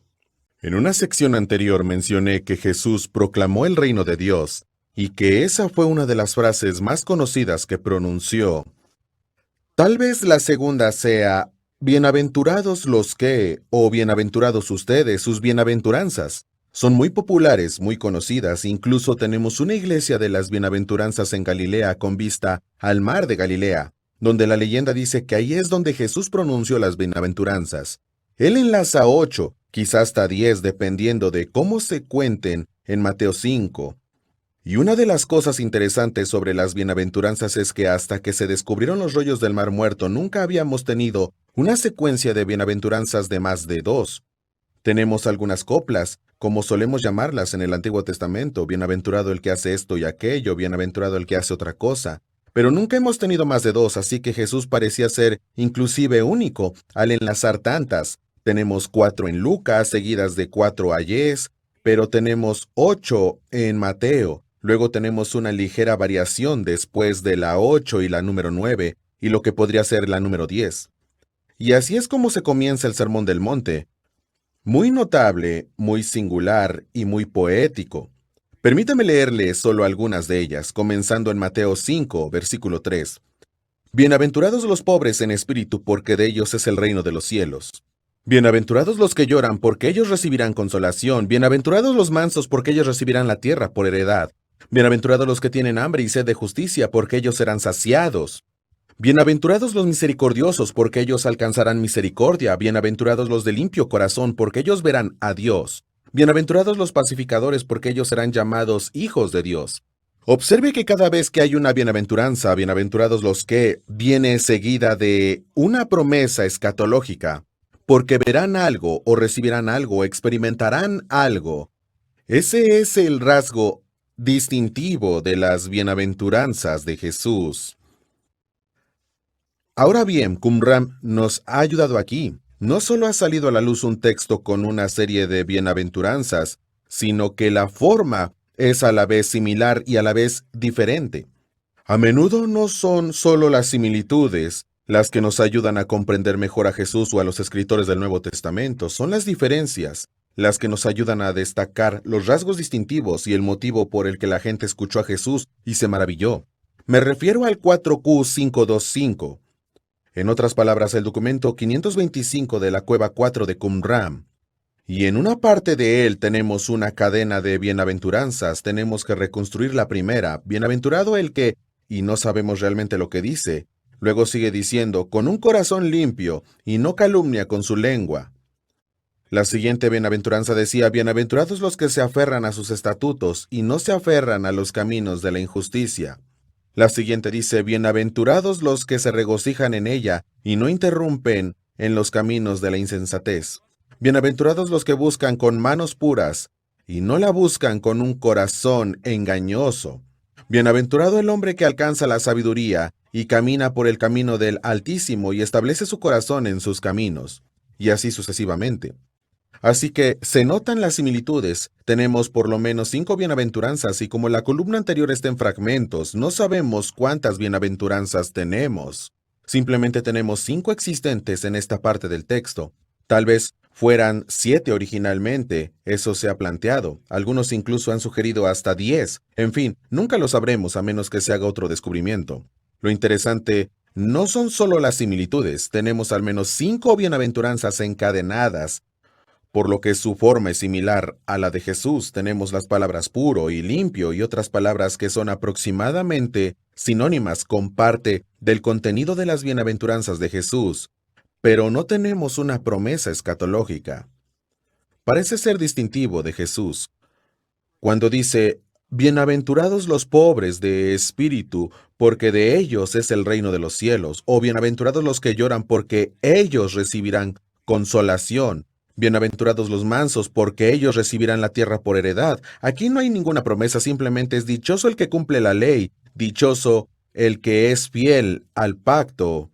En una sección anterior mencioné que Jesús proclamó el reino de Dios y que esa fue una de las frases más conocidas que pronunció. Tal vez la segunda sea, bienaventurados los que, o bienaventurados ustedes, sus bienaventuranzas. Son muy populares, muy conocidas, incluso tenemos una iglesia de las bienaventuranzas en Galilea con vista al mar de Galilea, donde la leyenda dice que ahí es donde Jesús pronunció las bienaventuranzas. Él enlaza 8, quizás hasta 10, dependiendo de cómo se cuenten en Mateo 5. Y una de las cosas interesantes sobre las bienaventuranzas es que hasta que se descubrieron los rollos del Mar Muerto nunca habíamos tenido una secuencia de bienaventuranzas de más de 2. Tenemos algunas coplas, como solemos llamarlas en el Antiguo Testamento, bienaventurado el que hace esto y aquello, bienaventurado el que hace otra cosa. Pero nunca hemos tenido más de 2, así que Jesús parecía ser inclusive único al enlazar tantas. Tenemos 4 en Lucas, seguidas de 4 ayes, pero tenemos 8 en Mateo. Luego tenemos una ligera variación después de la 8 y la número 9, y lo que podría ser la número 10. Y así es como se comienza el Sermón del Monte. Muy notable, muy singular y muy poético. Permítame leerle solo algunas de ellas, comenzando en Mateo 5, versículo 3. Bienaventurados los pobres en espíritu, porque de ellos es el reino de los cielos. Bienaventurados los que lloran, porque ellos recibirán consolación. Bienaventurados los mansos, porque ellos recibirán la tierra por heredad. Bienaventurados los que tienen hambre y sed de justicia, porque ellos serán saciados. Bienaventurados los misericordiosos, porque ellos alcanzarán misericordia. Bienaventurados los de limpio corazón, porque ellos verán a Dios. Bienaventurados los pacificadores, porque ellos serán llamados hijos de Dios. Observe que cada vez que hay una bienaventuranza, bienaventurados los que, viene seguida de una promesa escatológica, porque verán algo, o recibirán algo, o experimentarán algo. Ese es el rasgo distintivo de las bienaventuranzas de Jesús. Ahora bien, Qumran nos ha ayudado aquí. No solo ha salido a la luz un texto con una serie de bienaventuranzas, sino que la forma es a la vez similar y a la vez diferente. A menudo no son solo las similitudes las que nos ayudan a comprender mejor a Jesús o a los escritores del Nuevo Testamento, son las diferencias las que nos ayudan a destacar los rasgos distintivos y el motivo por el que la gente escuchó a Jesús y se maravilló. Me refiero al 4Q525. En otras palabras, el documento 525 de la Cueva 4 de Qumran. Y en una parte de él tenemos una cadena de bienaventuranzas. Tenemos que reconstruir la primera. Bienaventurado el que, y no sabemos realmente lo que dice, Luego sigue diciendo, con un corazón limpio y no calumnia con su lengua. La siguiente bienaventuranza decía, bienaventurados los que se aferran a sus estatutos y no se aferran a los caminos de la injusticia. La siguiente dice, bienaventurados los que se regocijan en ella y no interrumpen en los caminos de la insensatez. Bienaventurados los que buscan con manos puras y no la buscan con un corazón engañoso. Bienaventurado el hombre que alcanza la sabiduría y camina por el camino del Altísimo y establece su corazón en sus caminos, y así sucesivamente. Así que se notan las similitudes. Tenemos por lo menos 5 bienaventuranzas y como la columna anterior está en fragmentos, no sabemos cuántas bienaventuranzas tenemos. Simplemente tenemos 5 existentes en esta parte del texto. Tal vez fueran 7 originalmente, eso se ha planteado. Algunos incluso han sugerido hasta 10. En fin, nunca lo sabremos a menos que se haga otro descubrimiento. Lo interesante no son solo las similitudes, tenemos al menos 5 bienaventuranzas encadenadas, por lo que su forma es similar a la de Jesús. Tenemos las palabras puro y limpio y otras palabras que son aproximadamente sinónimas con parte del contenido de las bienaventuranzas de Jesús, pero no tenemos una promesa escatológica. Parece ser distintivo de Jesús cuando dice, bienaventurados los pobres de espíritu, porque de ellos es el reino de los cielos, o bienaventurados los que lloran, porque ellos recibirán consolación. Bienaventurados los mansos, porque ellos recibirán la tierra por heredad. Aquí no hay ninguna promesa, simplemente es dichoso el que cumple la ley, dichoso el que es fiel al pacto.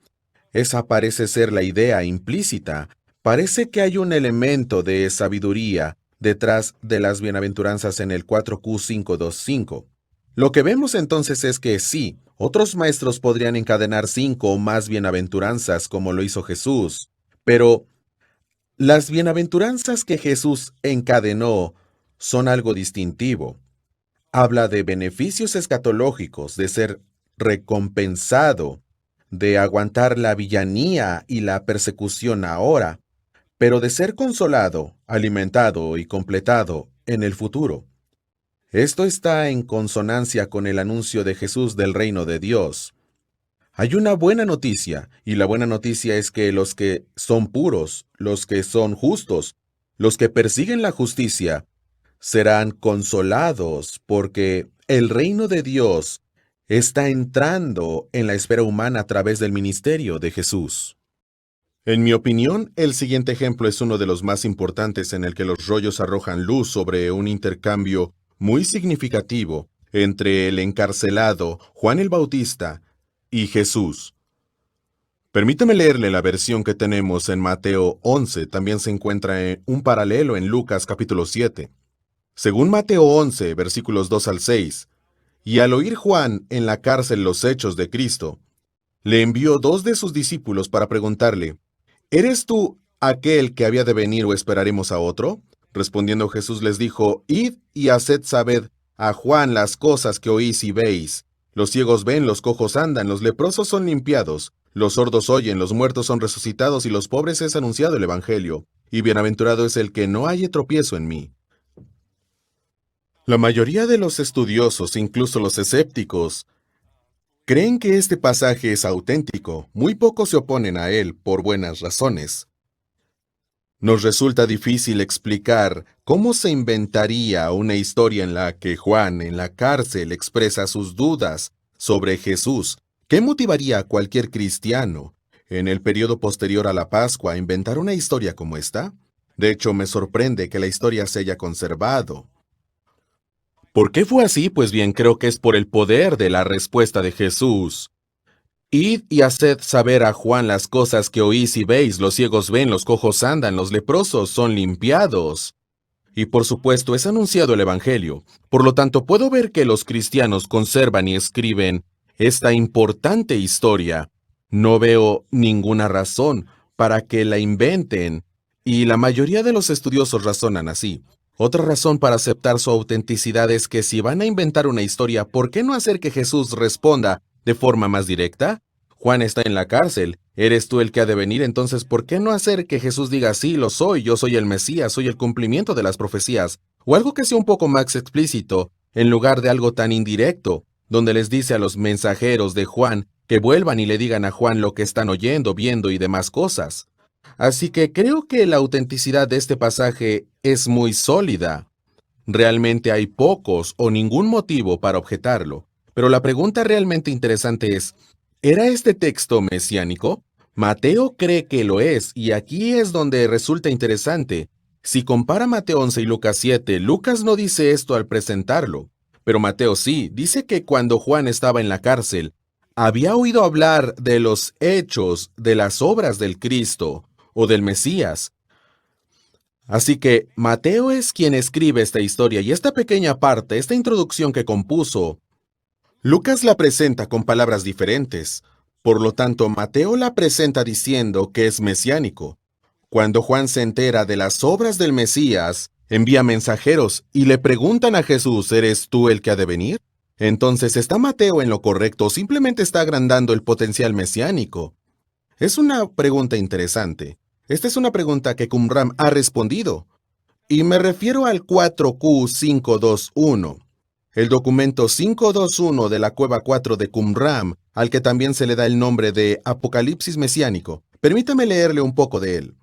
Esa parece ser la idea implícita. Parece que hay un elemento de sabiduría detrás de las bienaventuranzas en el 4Q525. Lo que vemos entonces es que sí, otros maestros podrían encadenar 5 o más bienaventuranzas como lo hizo Jesús, pero las bienaventuranzas que Jesús encadenó son algo distintivo. Habla de beneficios escatológicos, de ser recompensado, de aguantar la villanía y la persecución ahora, pero de ser consolado, alimentado y completado en el futuro. Esto está en consonancia con el anuncio de Jesús del reino de Dios. Hay una buena noticia, y la buena noticia es que los que son puros, los que son justos, los que persiguen la justicia, serán consolados porque el reino de Dios está entrando en la esfera humana a través del ministerio de Jesús. En mi opinión, el siguiente ejemplo es uno de los más importantes en el que los rollos arrojan luz sobre un intercambio muy significativo entre el encarcelado Juan el Bautista y Jesús. Permítame leerle la versión que tenemos en Mateo 11, también se encuentra un paralelo en Lucas capítulo 7. Según Mateo 11, versículos 2 al 6, y al oír Juan en la cárcel los hechos de Cristo, le envió 2 de sus discípulos para preguntarle, ¿eres tú aquel que había de venir o esperaremos a otro? Respondiendo Jesús les dijo, id y haced saber a Juan las cosas que oís y veis. Los ciegos ven, los cojos andan, los leprosos son limpiados, los sordos oyen, los muertos son resucitados y los pobres es anunciado el Evangelio. Y bienaventurado es el que no halle tropiezo en mí. La mayoría de los estudiosos, incluso los escépticos, creen que este pasaje es auténtico. Muy pocos se oponen a él por buenas razones. Nos resulta difícil explicar cómo se inventaría una historia en la que Juan en la cárcel expresa sus dudas sobre Jesús. ¿Qué motivaría a cualquier cristiano en el periodo posterior a la Pascua a inventar una historia como esta? De hecho, me sorprende que la historia se haya conservado. ¿Por qué fue así? Pues bien, creo que es por el poder de la respuesta de Jesús. Id y haced saber a Juan las cosas que oís y veis, los ciegos ven, los cojos andan, los leprosos son limpiados. Y por supuesto es anunciado el Evangelio. Por lo tanto, puedo ver que los cristianos conservan y escriben esta importante historia. No veo ninguna razón para que la inventen, y la mayoría de los estudiosos razonan así. Otra razón para aceptar su autenticidad es que si van a inventar una historia, ¿por qué no hacer que Jesús responda de forma más directa? Juan está en la cárcel. ¿Eres tú el que ha de venir? Entonces, ¿por qué no hacer que Jesús diga, sí, lo soy, yo soy el Mesías, soy el cumplimiento de las profecías? O algo que sea un poco más explícito, en lugar de algo tan indirecto, donde les dice a los mensajeros de Juan que vuelvan y le digan a Juan lo que están oyendo, viendo y demás cosas. Así que creo que la autenticidad de este pasaje es muy sólida. Realmente hay pocos o ningún motivo para objetarlo. Pero la pregunta realmente interesante es, ¿era este texto mesiánico? Mateo cree que lo es, y aquí es donde resulta interesante. Si compara Mateo 11 y Lucas 7, Lucas no dice esto al presentarlo, pero Mateo sí, dice que cuando Juan estaba en la cárcel, había oído hablar de los hechos, de las obras del Cristo o del Mesías. Así que Mateo es quien escribe esta historia y esta pequeña parte, esta introducción que compuso, Lucas la presenta con palabras diferentes. Por lo tanto, Mateo la presenta diciendo que es mesiánico. Cuando Juan se entera de las obras del Mesías, envía mensajeros y le preguntan a Jesús, ¿eres tú el que ha de venir? Entonces, ¿está Mateo en lo correcto o simplemente está agrandando el potencial mesiánico? Es una pregunta interesante. Esta es una pregunta que Qumran ha respondido. Y me refiero al 4Q521, el documento 521 de la Cueva 4 de Qumran, al que también se le da el nombre de Apocalipsis Mesiánico. Permítame leerle un poco de él.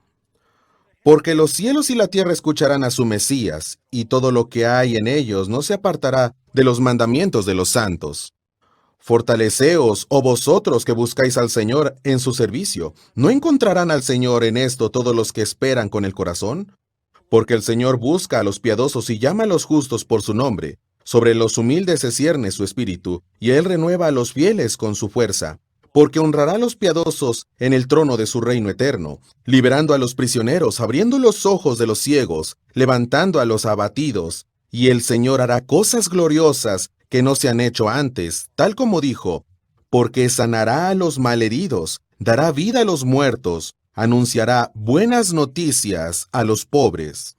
Porque los cielos y la tierra escucharán a su Mesías, y todo lo que hay en ellos no se apartará de los mandamientos de los santos. Fortaleceos, oh vosotros que buscáis al Señor en su servicio. ¿No encontrarán al Señor en esto todos los que esperan con el corazón? Porque el Señor busca a los piadosos y llama a los justos por su nombre. Sobre los humildes se cierne su espíritu, y Él renueva a los fieles con su fuerza. Porque honrará a los piadosos en el trono de su reino eterno, liberando a los prisioneros, abriendo los ojos de los ciegos, levantando a los abatidos. Y el Señor hará cosas gloriosas que no se han hecho antes, tal como dijo, porque sanará a los malheridos, dará vida a los muertos, anunciará buenas noticias a los pobres.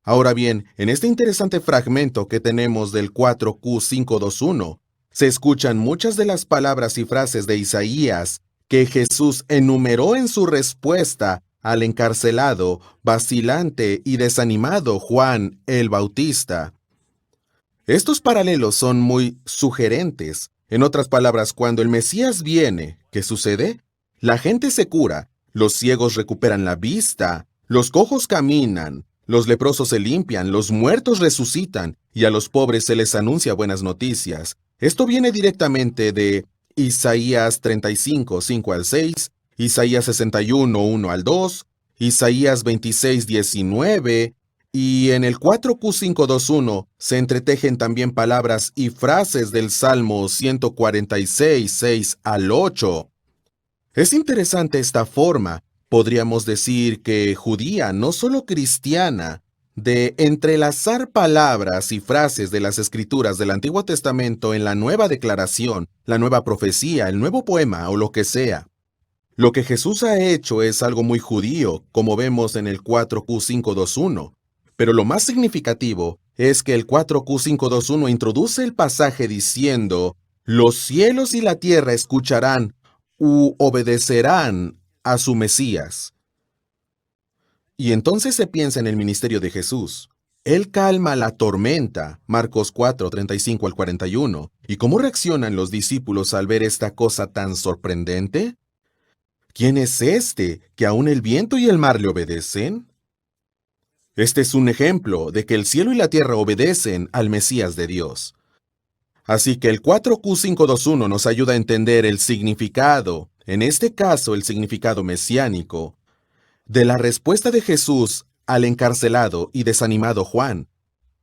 Ahora bien, en este interesante fragmento que tenemos del 4Q521, se escuchan muchas de las palabras y frases de Isaías que Jesús enumeró en su respuesta al encarcelado, vacilante y desanimado Juan el Bautista. Estos paralelos son muy sugerentes. En otras palabras, cuando el Mesías viene, ¿qué sucede? La gente se cura, los ciegos recuperan la vista, los cojos caminan, los leprosos se limpian, los muertos resucitan, y a los pobres se les anuncia buenas noticias. Esto viene directamente de Isaías 35, 5 al 6, Isaías 61, 1 al 2, Isaías 26, 19, y en el 4Q521 se entretejen también palabras y frases del Salmo 146, 6 al 8. Es interesante esta forma, podríamos decir que judía, no solo cristiana, de entrelazar palabras y frases de las escrituras del Antiguo Testamento en la nueva declaración, la nueva profecía, el nuevo poema o lo que sea. Lo que Jesús ha hecho es algo muy judío, como vemos en el 4Q521. Pero lo más significativo es que el 4Q521 introduce el pasaje diciendo, los cielos y la tierra escucharán u obedecerán a su Mesías. Y entonces se piensa en el ministerio de Jesús. Él calma la tormenta, Marcos 4, 35 al 41. ¿Y cómo reaccionan los discípulos al ver esta cosa tan sorprendente? ¿Quién es este que aún el viento y el mar le obedecen? Este es un ejemplo de que el cielo y la tierra obedecen al Mesías de Dios. Así que el 4Q521 nos ayuda a entender el significado, en este caso el significado mesiánico, de la respuesta de Jesús al encarcelado y desanimado Juan.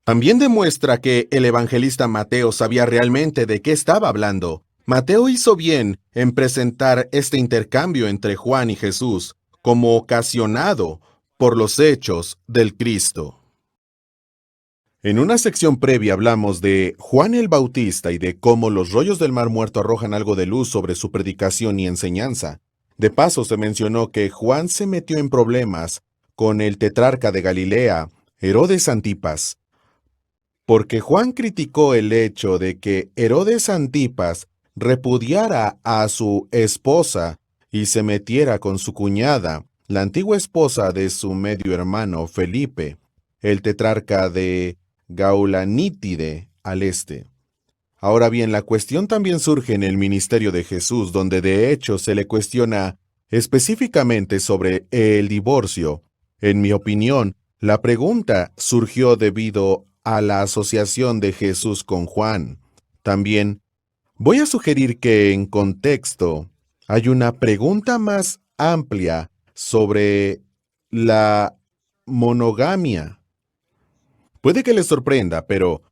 También demuestra que el evangelista Mateo sabía realmente de qué estaba hablando. Mateo hizo bien en presentar este intercambio entre Juan y Jesús como ocasionado por los hechos del Cristo. En una sección previa hablamos de Juan el Bautista y de cómo los rollos del Mar Muerto arrojan algo de luz sobre su predicación y enseñanza. De paso, se mencionó que Juan se metió en problemas con el tetrarca de Galilea, Herodes Antipas, porque Juan criticó el hecho de que Herodes Antipas repudiara a su esposa y se metiera con su cuñada, la antigua esposa de su medio hermano Felipe, el tetrarca de Gaulanítide al este. Ahora bien, la cuestión también surge en el ministerio de Jesús, donde de hecho se le cuestiona específicamente sobre el divorcio. En mi opinión, la pregunta surgió debido a la asociación de Jesús con Juan. También voy a sugerir que en contexto hay una pregunta más amplia sobre la monogamia. Puede que les sorprenda, pero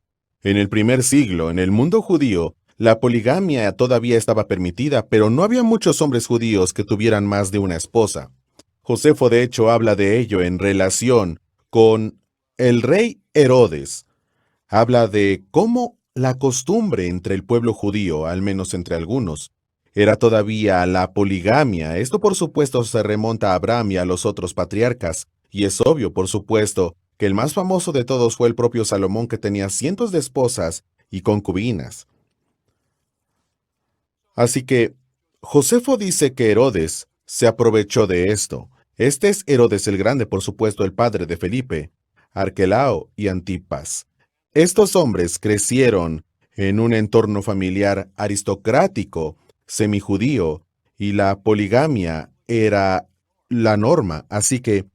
en el primer siglo, en el mundo judío, la poligamia todavía estaba permitida, pero no había muchos hombres judíos que tuvieran más de una esposa. Josefo de hecho habla de ello en relación con el rey Herodes. Habla de cómo la costumbre entre el pueblo judío, al menos entre algunos, era todavía la poligamia. Esto por supuesto se remonta a Abraham y a los otros patriarcas, y es obvio, por supuesto, que el más famoso de todos fue el propio Salomón, que tenía cientos de esposas y concubinas. Así que Josefo dice que Herodes se aprovechó de esto. Este es Herodes el Grande, por supuesto, el padre de Felipe, Arquelao y Antipas. Estos hombres crecieron en un entorno familiar aristocrático, semijudío, y la poligamia era la norma. Así que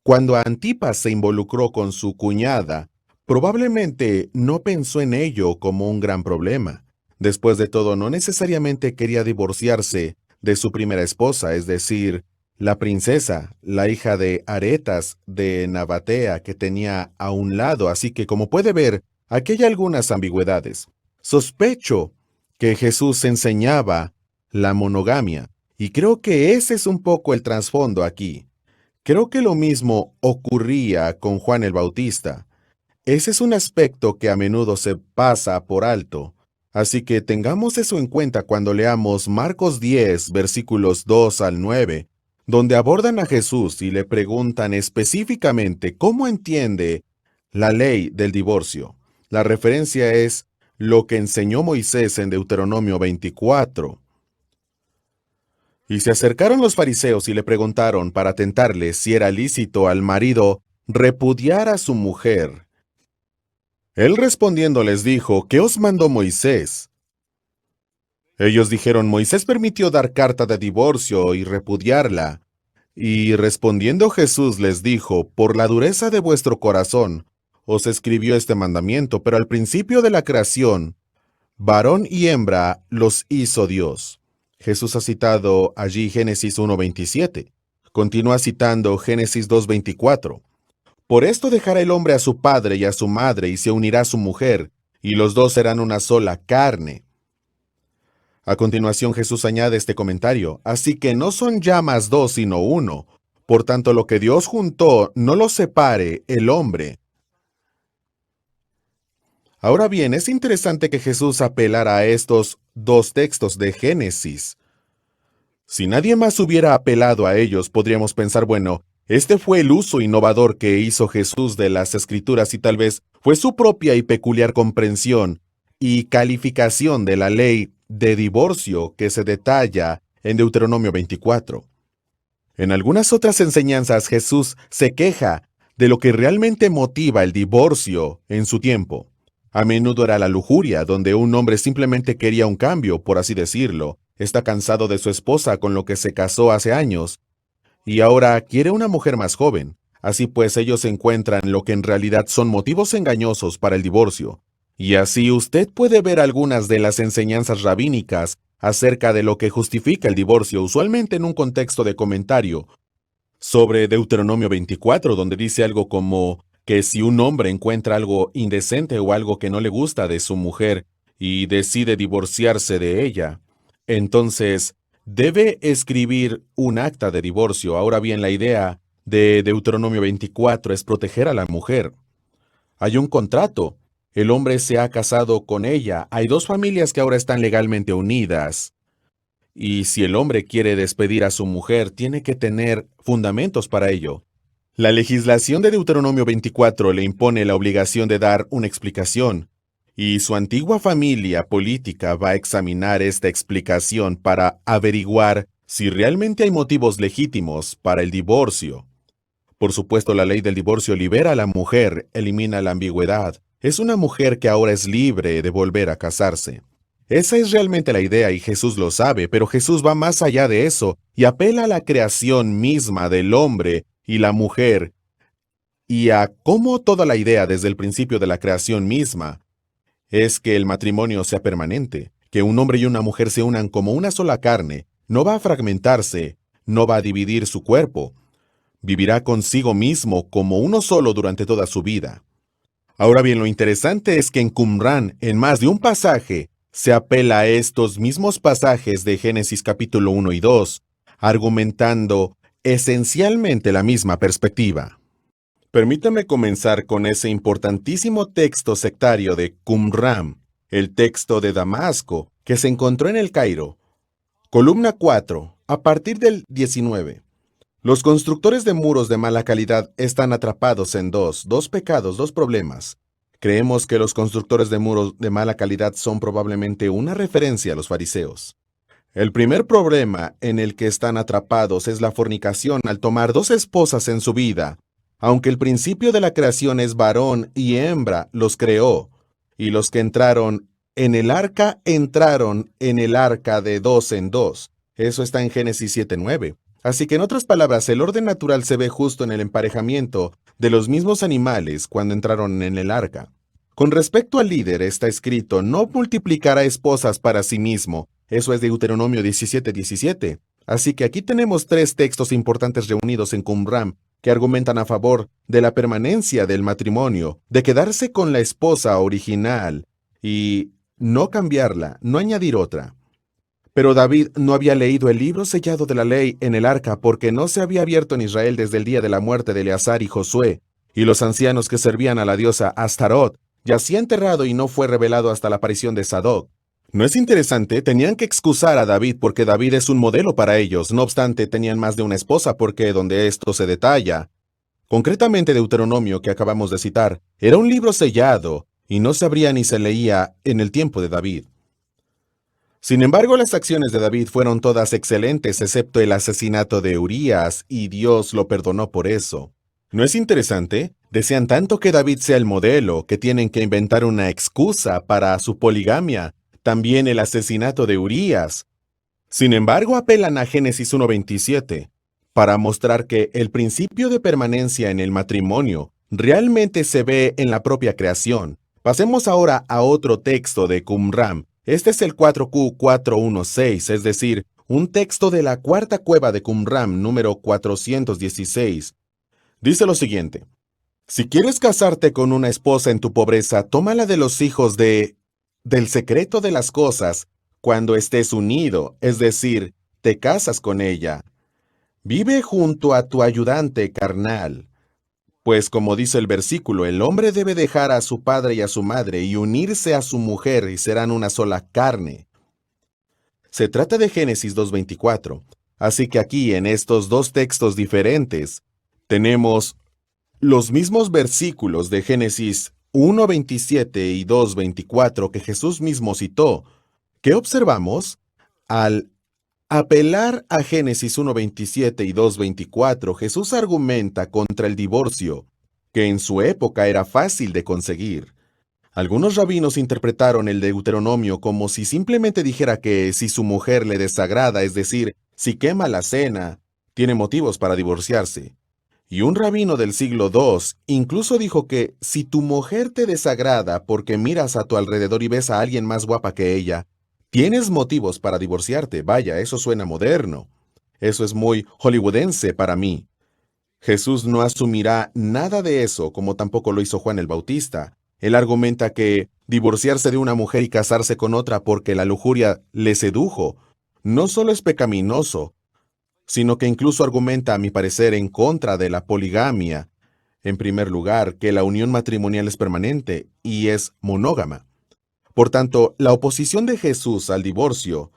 cuando Antipas se involucró con su cuñada, probablemente no pensó en ello como un gran problema. Después de todo, no necesariamente quería divorciarse de su primera esposa, es decir, la princesa, la hija de Aretas de Nabatea que tenía a un lado, así que como puede ver, aquí hay algunas ambigüedades. Sospecho que Jesús enseñaba la monogamia, y creo que ese es un poco el trasfondo aquí. Creo que lo mismo ocurría con Juan el Bautista. Ese es un aspecto que a menudo se pasa por alto. Así que tengamos eso en cuenta cuando leamos Marcos 10, versículos 2 al 9, donde abordan a Jesús y le preguntan específicamente cómo entiende la ley del divorcio. La referencia es lo que enseñó Moisés en Deuteronomio 24. Y se acercaron los fariseos y le preguntaron para tentarle si era lícito al marido repudiar a su mujer. Él respondiendo les dijo, ¿qué os mandó Moisés? Ellos dijeron, Moisés permitió dar carta de divorcio y repudiarla. Y respondiendo Jesús les dijo, por la dureza de vuestro corazón, os escribió este mandamiento, pero al principio de la creación, varón y hembra los hizo Dios. Jesús ha citado allí Génesis 1:27. Continúa citando Génesis 2:24. Por esto dejará el hombre a su padre y a su madre y se unirá a su mujer, y los dos serán una sola carne. A continuación Jesús añade este comentario, así que no son ya más dos sino uno. Por tanto, lo que Dios juntó, no lo separe el hombre. Ahora bien, es interesante que Jesús apelara a estos dos textos de Génesis. Si nadie más hubiera apelado a ellos, podríamos pensar, bueno, este fue el uso innovador que hizo Jesús de las Escrituras y tal vez fue su propia y peculiar comprensión y calificación de la ley de divorcio que se detalla en Deuteronomio 24. En algunas otras enseñanzas Jesús se queja de lo que realmente motiva el divorcio en su tiempo. A menudo era la lujuria, donde un hombre simplemente quería un cambio, por así decirlo. Está cansado de su esposa con lo que se casó hace años, y ahora quiere una mujer más joven. Así pues, ellos encuentran lo que en realidad son motivos engañosos para el divorcio. Y así usted puede ver algunas de las enseñanzas rabínicas acerca de lo que justifica el divorcio, usualmente en un contexto de comentario sobre Deuteronomio 24, donde dice algo como que si un hombre encuentra algo indecente o algo que no le gusta de su mujer y decide divorciarse de ella, entonces debe escribir un acta de divorcio. Ahora bien, la idea de Deuteronomio 24 es proteger a la mujer. Hay un contrato. El hombre se ha casado con ella. Hay dos familias que ahora están legalmente unidas. Y si el hombre quiere despedir a su mujer, tiene que tener fundamentos para ello. La legislación de Deuteronomio 24 le impone la obligación de dar una explicación, y su antigua familia política va a examinar esta explicación para averiguar si realmente hay motivos legítimos para el divorcio. Por supuesto, la ley del divorcio libera a la mujer, elimina la ambigüedad, Es una mujer que ahora es libre de volver a casarse. Esa es realmente la idea y Jesús lo sabe, pero Jesús va más allá de eso y apela a la creación misma del hombre y la mujer y a cómo toda la idea desde el principio de la creación misma es que el matrimonio sea permanente, que un hombre y una mujer se unan como una sola carne, no va a fragmentarse, no va a dividir su cuerpo, vivirá consigo mismo como uno solo durante toda su vida. Ahora bien, lo interesante es que en Qumran, en más de un pasaje, se apela a estos mismos pasajes de Génesis capítulo 1 y 2, argumentando esencialmente la misma perspectiva. Permítame comenzar con ese importantísimo texto sectario de Qumran, el texto de Damasco, que se encontró en el Cairo. Columna 4, a partir del 19. Los constructores de muros de mala calidad están atrapados en dos pecados, dos problemas. Creemos que los constructores de muros de mala calidad son probablemente una referencia a los fariseos. El primer problema en el que están atrapados es la fornicación al tomar dos esposas en su vida. Aunque el principio de la creación es varón y hembra, los creó, y los que entraron en el arca entraron en el arca de dos en dos. Eso está en Génesis 7:9. Así que en otras palabras, el orden natural se ve justo en el emparejamiento de los mismos animales cuando entraron en el arca. Con respecto al líder, está escrito, no multiplicará esposas para sí mismo. Eso es de Deuteronomio 17:17. Así que aquí tenemos tres textos importantes reunidos en Qumran que argumentan a favor de la permanencia del matrimonio, de quedarse con la esposa original y no cambiarla, no añadir otra. Pero David no había leído el libro sellado de la ley en el arca porque no se había abierto en Israel desde el día de la muerte de Eleazar y Josué, y los ancianos que servían a la diosa Astarot yacía enterrado y no fue revelado hasta la aparición de Sadoc. ¿No es interesante? Tenían que excusar a David porque David es un modelo para ellos. No obstante, tenían más de una esposa porque donde esto se detalla. Concretamente Deuteronomio, que acabamos de citar, era un libro sellado y no se abría ni se leía en el tiempo de David. Sin embargo, las acciones de David fueron todas excelentes, excepto el asesinato de Urías, y Dios lo perdonó por eso. ¿No es interesante? Desean tanto que David sea el modelo, que tienen que inventar una excusa para su poligamia, también el asesinato de Urías. Sin embargo, apelan a Génesis 1:27, para mostrar que el principio de permanencia en el matrimonio realmente se ve en la propia creación. Pasemos ahora a otro texto de Qumran. Este es el 4Q416, es decir, un texto de la cuarta cueva de Qumran, número 416. Dice lo siguiente: si quieres casarte con una esposa en tu pobreza, tómala de los hijos del secreto de las cosas, cuando estés unido, es decir, te casas con ella. Vive junto a tu ayudante carnal. Pues como dice el versículo, el hombre debe dejar a su padre y a su madre y unirse a su mujer y serán una sola carne. Se trata de Génesis 2:24. Así que aquí en estos dos textos diferentes tenemos los mismos versículos de Génesis 1:27 y 2:24 que Jesús mismo citó. ¿Qué observamos? Al apelar a Génesis 1:27 y 2:24, Jesús argumenta contra el divorcio, que en su época era fácil de conseguir. Algunos rabinos interpretaron el Deuteronomio como si simplemente dijera que si su mujer le desagrada, es decir, si quema la cena, tiene motivos para divorciarse. Y un rabino del siglo II incluso dijo que si tu mujer te desagrada porque miras a tu alrededor y ves a alguien más guapa que ella, tienes motivos para divorciarte. Vaya, eso suena moderno. Eso es muy hollywoodense para mí. Jesús no asumirá nada de eso, como tampoco lo hizo Juan el Bautista. Él argumenta que divorciarse de una mujer y casarse con otra porque la lujuria le sedujo, no solo es pecaminoso, sino que incluso argumenta, a mi parecer, en contra de la poligamia. En primer lugar, que la unión matrimonial es permanente y es monógama. Por tanto, la oposición de Jesús al divorcio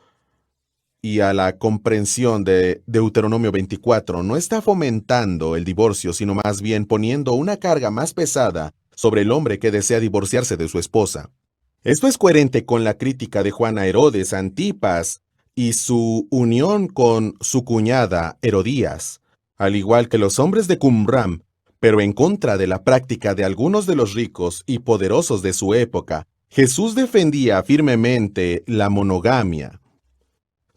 y a la comprensión de Deuteronomio 24 no está fomentando el divorcio, sino más bien poniendo una carga más pesada sobre el hombre que desea divorciarse de su esposa. Esto es coherente con la crítica de Juan a Herodes Antipas y su unión con su cuñada Herodías. Al igual que los hombres de Qumran, Pero en contra de la práctica de algunos de los ricos y poderosos de su época, Jesús defendía firmemente la monogamia.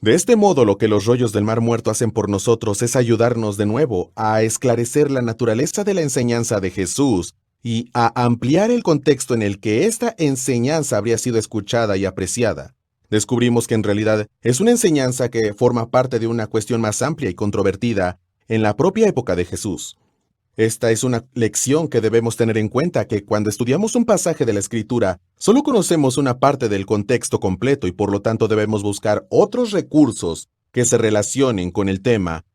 De este modo, lo que los rollos del Mar Muerto hacen por nosotros es ayudarnos de nuevo a esclarecer la naturaleza de la enseñanza de Jesús y a ampliar el contexto en el que esta enseñanza habría sido escuchada y apreciada. Descubrimos que en realidad es una enseñanza que forma parte de una cuestión más amplia y controvertida en la propia época de Jesús. Esta es una lección que debemos tener en cuenta, que cuando estudiamos un pasaje de la Escritura, solo conocemos una parte del contexto completo y por lo tanto debemos buscar otros recursos que se relacionen con el tema,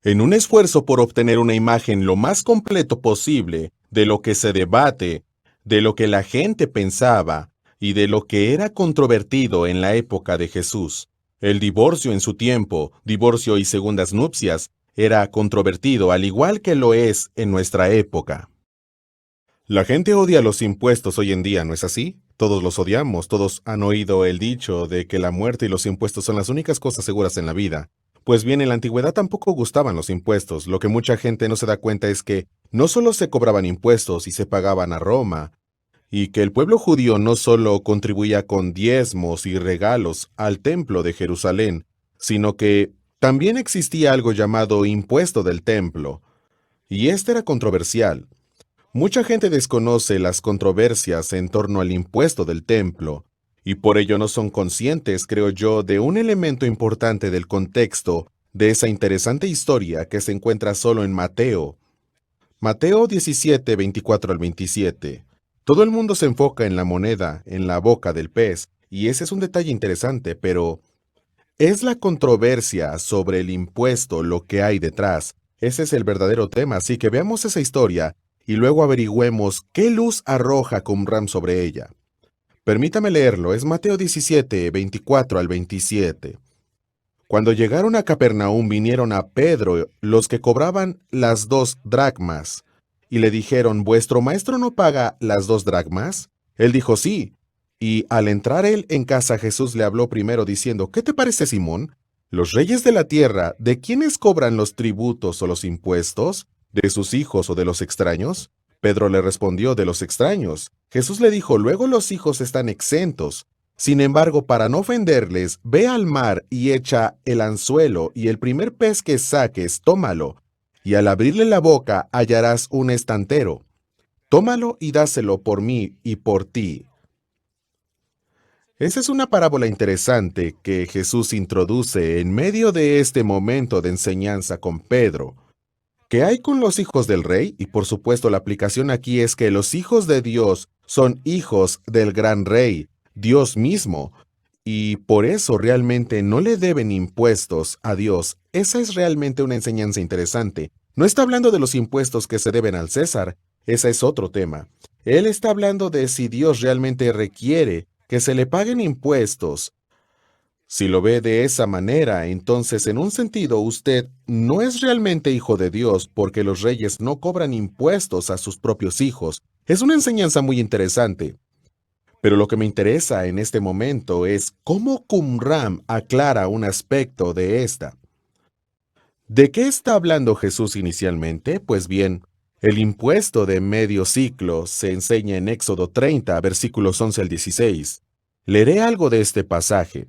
en un esfuerzo por obtener una imagen lo más completo posible de lo que se debate, de lo que la gente pensaba y de lo que era controvertido en la época de Jesús. El divorcio en su tiempo, divorcio y segundas nupcias, era controvertido, al igual que lo es en nuestra época. La gente odia los impuestos hoy en día, ¿no es así? Todos los odiamos, todos han oído el dicho de que la muerte y los impuestos son las únicas cosas seguras en la vida. Pues bien, en la antigüedad tampoco gustaban los impuestos. Lo que mucha gente no se da cuenta es que no solo se cobraban impuestos y se pagaban a Roma, y que el pueblo judío no solo contribuía con diezmos y regalos al templo de Jerusalén, sino que también existía algo llamado impuesto del templo, y este era controversial. Mucha gente desconoce las controversias en torno al impuesto del templo, y por ello no son conscientes, creo yo, de un elemento importante del contexto de esa interesante historia que se encuentra solo en Mateo. Mateo 17, 24 al 27. Todo el mundo se enfoca en la moneda, en la boca del pez, y ese es un detalle interesante, pero ¿es la controversia sobre el impuesto lo que hay detrás? Ese es el verdadero tema, así que veamos esa historia y luego averigüemos qué luz arroja Qumran sobre ella. Permítame leerlo, es Mateo 17, 24 al 27. Cuando llegaron a Capernaum vinieron a Pedro los que cobraban las 2 dracmas, y le dijeron, ¿vuestro maestro no paga las 2 dracmas? Él dijo, sí. Y al entrar él en casa, Jesús le habló primero diciendo, ¿qué te parece, Simón? ¿Los reyes de la tierra, de quiénes cobran los tributos o los impuestos? ¿De sus hijos o de los extraños? Pedro le respondió, de los extraños. Jesús le dijo, luego los hijos están exentos. Sin embargo, para no ofenderles, ve al mar y echa el anzuelo, y el primer pez que saques, tómalo, y al abrirle la boca hallarás un estantero. Tómalo y dáselo por mí y por ti. Esa es una parábola interesante que Jesús introduce en medio de este momento de enseñanza con Pedro. ¿Qué hay con los hijos del rey? Y por supuesto la aplicación aquí es que los hijos de Dios son hijos del gran rey, Dios mismo, y por eso realmente no le deben impuestos a Dios. Esa es realmente una enseñanza interesante. No está hablando de los impuestos que se deben al César, ese es otro tema. Él está hablando de si Dios realmente requiere que se le paguen impuestos. Si lo ve de esa manera, entonces en un sentido usted no es realmente hijo de Dios porque los reyes no cobran impuestos a sus propios hijos. Es una enseñanza muy interesante. Pero lo que me interesa en este momento es cómo Qumran aclara un aspecto de esta. ¿De qué está hablando Jesús inicialmente? Pues bien, el impuesto de medio ciclo se enseña en Éxodo 30, versículos 11 al 16. Leeré algo de este pasaje.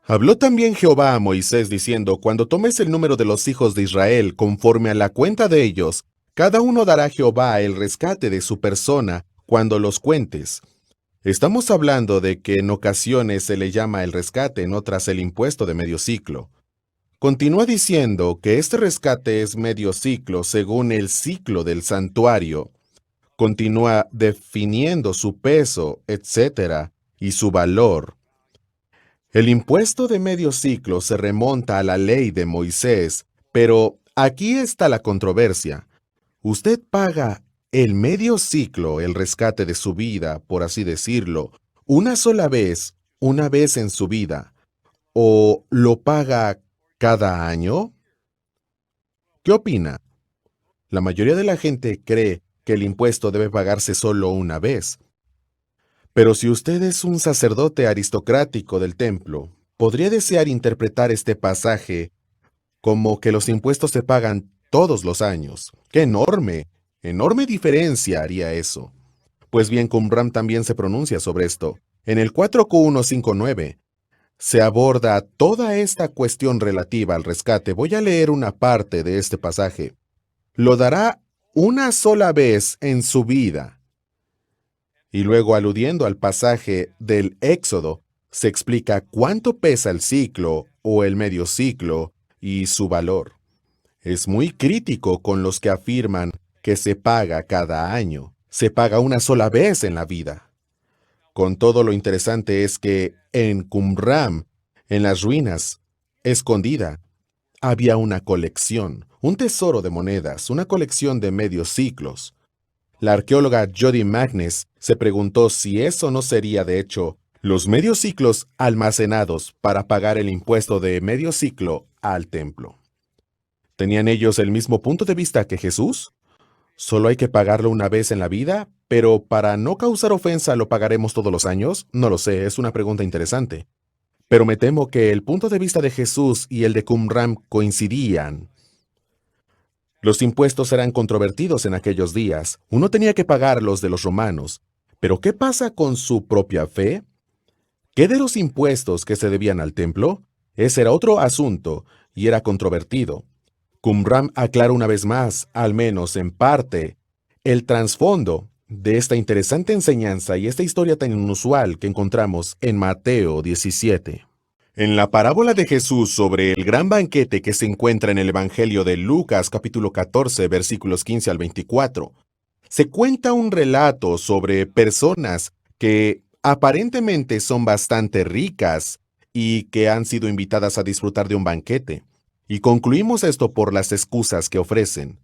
Habló también Jehová a Moisés diciendo, cuando tomes el número de los hijos de Israel conforme a la cuenta de ellos, cada uno dará a Jehová el rescate de su persona cuando los cuentes. Estamos hablando de que en ocasiones se le llama el rescate, en otras el impuesto de medio ciclo. Continúa diciendo que este rescate es medio ciclo según el ciclo del santuario. Continúa definiendo su peso, etcétera, y su valor. El impuesto de medio ciclo se remonta a la ley de Moisés, pero aquí está la controversia. ¿Usted paga el medio ciclo, el rescate de su vida, por así decirlo, una vez en su vida, o lo paga cada año? ¿Qué opina? La mayoría de la gente cree que el impuesto debe pagarse solo una vez. Pero si usted es un sacerdote aristocrático del templo, podría desear interpretar este pasaje como que los impuestos se pagan todos los años. ¡Qué enorme! Enorme diferencia haría eso. Pues bien, Qumran también se pronuncia sobre esto. En el 4Q159 se aborda toda esta cuestión relativa al rescate. Voy a leer una parte de este pasaje. Lo dará una sola vez en su vida. Y luego, aludiendo al pasaje del Éxodo, se explica cuánto pesa el ciclo o el medio ciclo y su valor. Es muy crítico con los que afirman que se paga cada año. Se paga una sola vez en la vida. Con todo, lo interesante es que en Qumran, en las ruinas, escondida, había una colección, un tesoro de monedas, una colección de medios ciclos. La arqueóloga Jody Magnus se preguntó si eso no sería, de hecho, los medios ciclos almacenados para pagar el impuesto de medio ciclo al templo. ¿Tenían ellos el mismo punto de vista que Jesús? ¿Solo hay que pagarlo una vez en la vida, pero para no causar ofensa lo pagaremos todos los años? No lo sé, es una pregunta interesante. Pero me temo que el punto de vista de Jesús y el de Qumran coincidían. Los impuestos eran controvertidos en aquellos días. Uno tenía que pagar los de los romanos. Pero ¿qué pasa con su propia fe? ¿Qué de los impuestos que se debían al templo? Ese era otro asunto y era controvertido. Qumran aclara una vez más, al menos en parte, el trasfondo de esta interesante enseñanza y esta historia tan inusual que encontramos en Mateo 17. En la parábola de Jesús sobre el gran banquete que se encuentra en el Evangelio de Lucas capítulo 14 versículos 15 al 24, se cuenta un relato sobre personas que aparentemente son bastante ricas y que han sido invitadas a disfrutar de un banquete. Y concluimos esto por las excusas que ofrecen.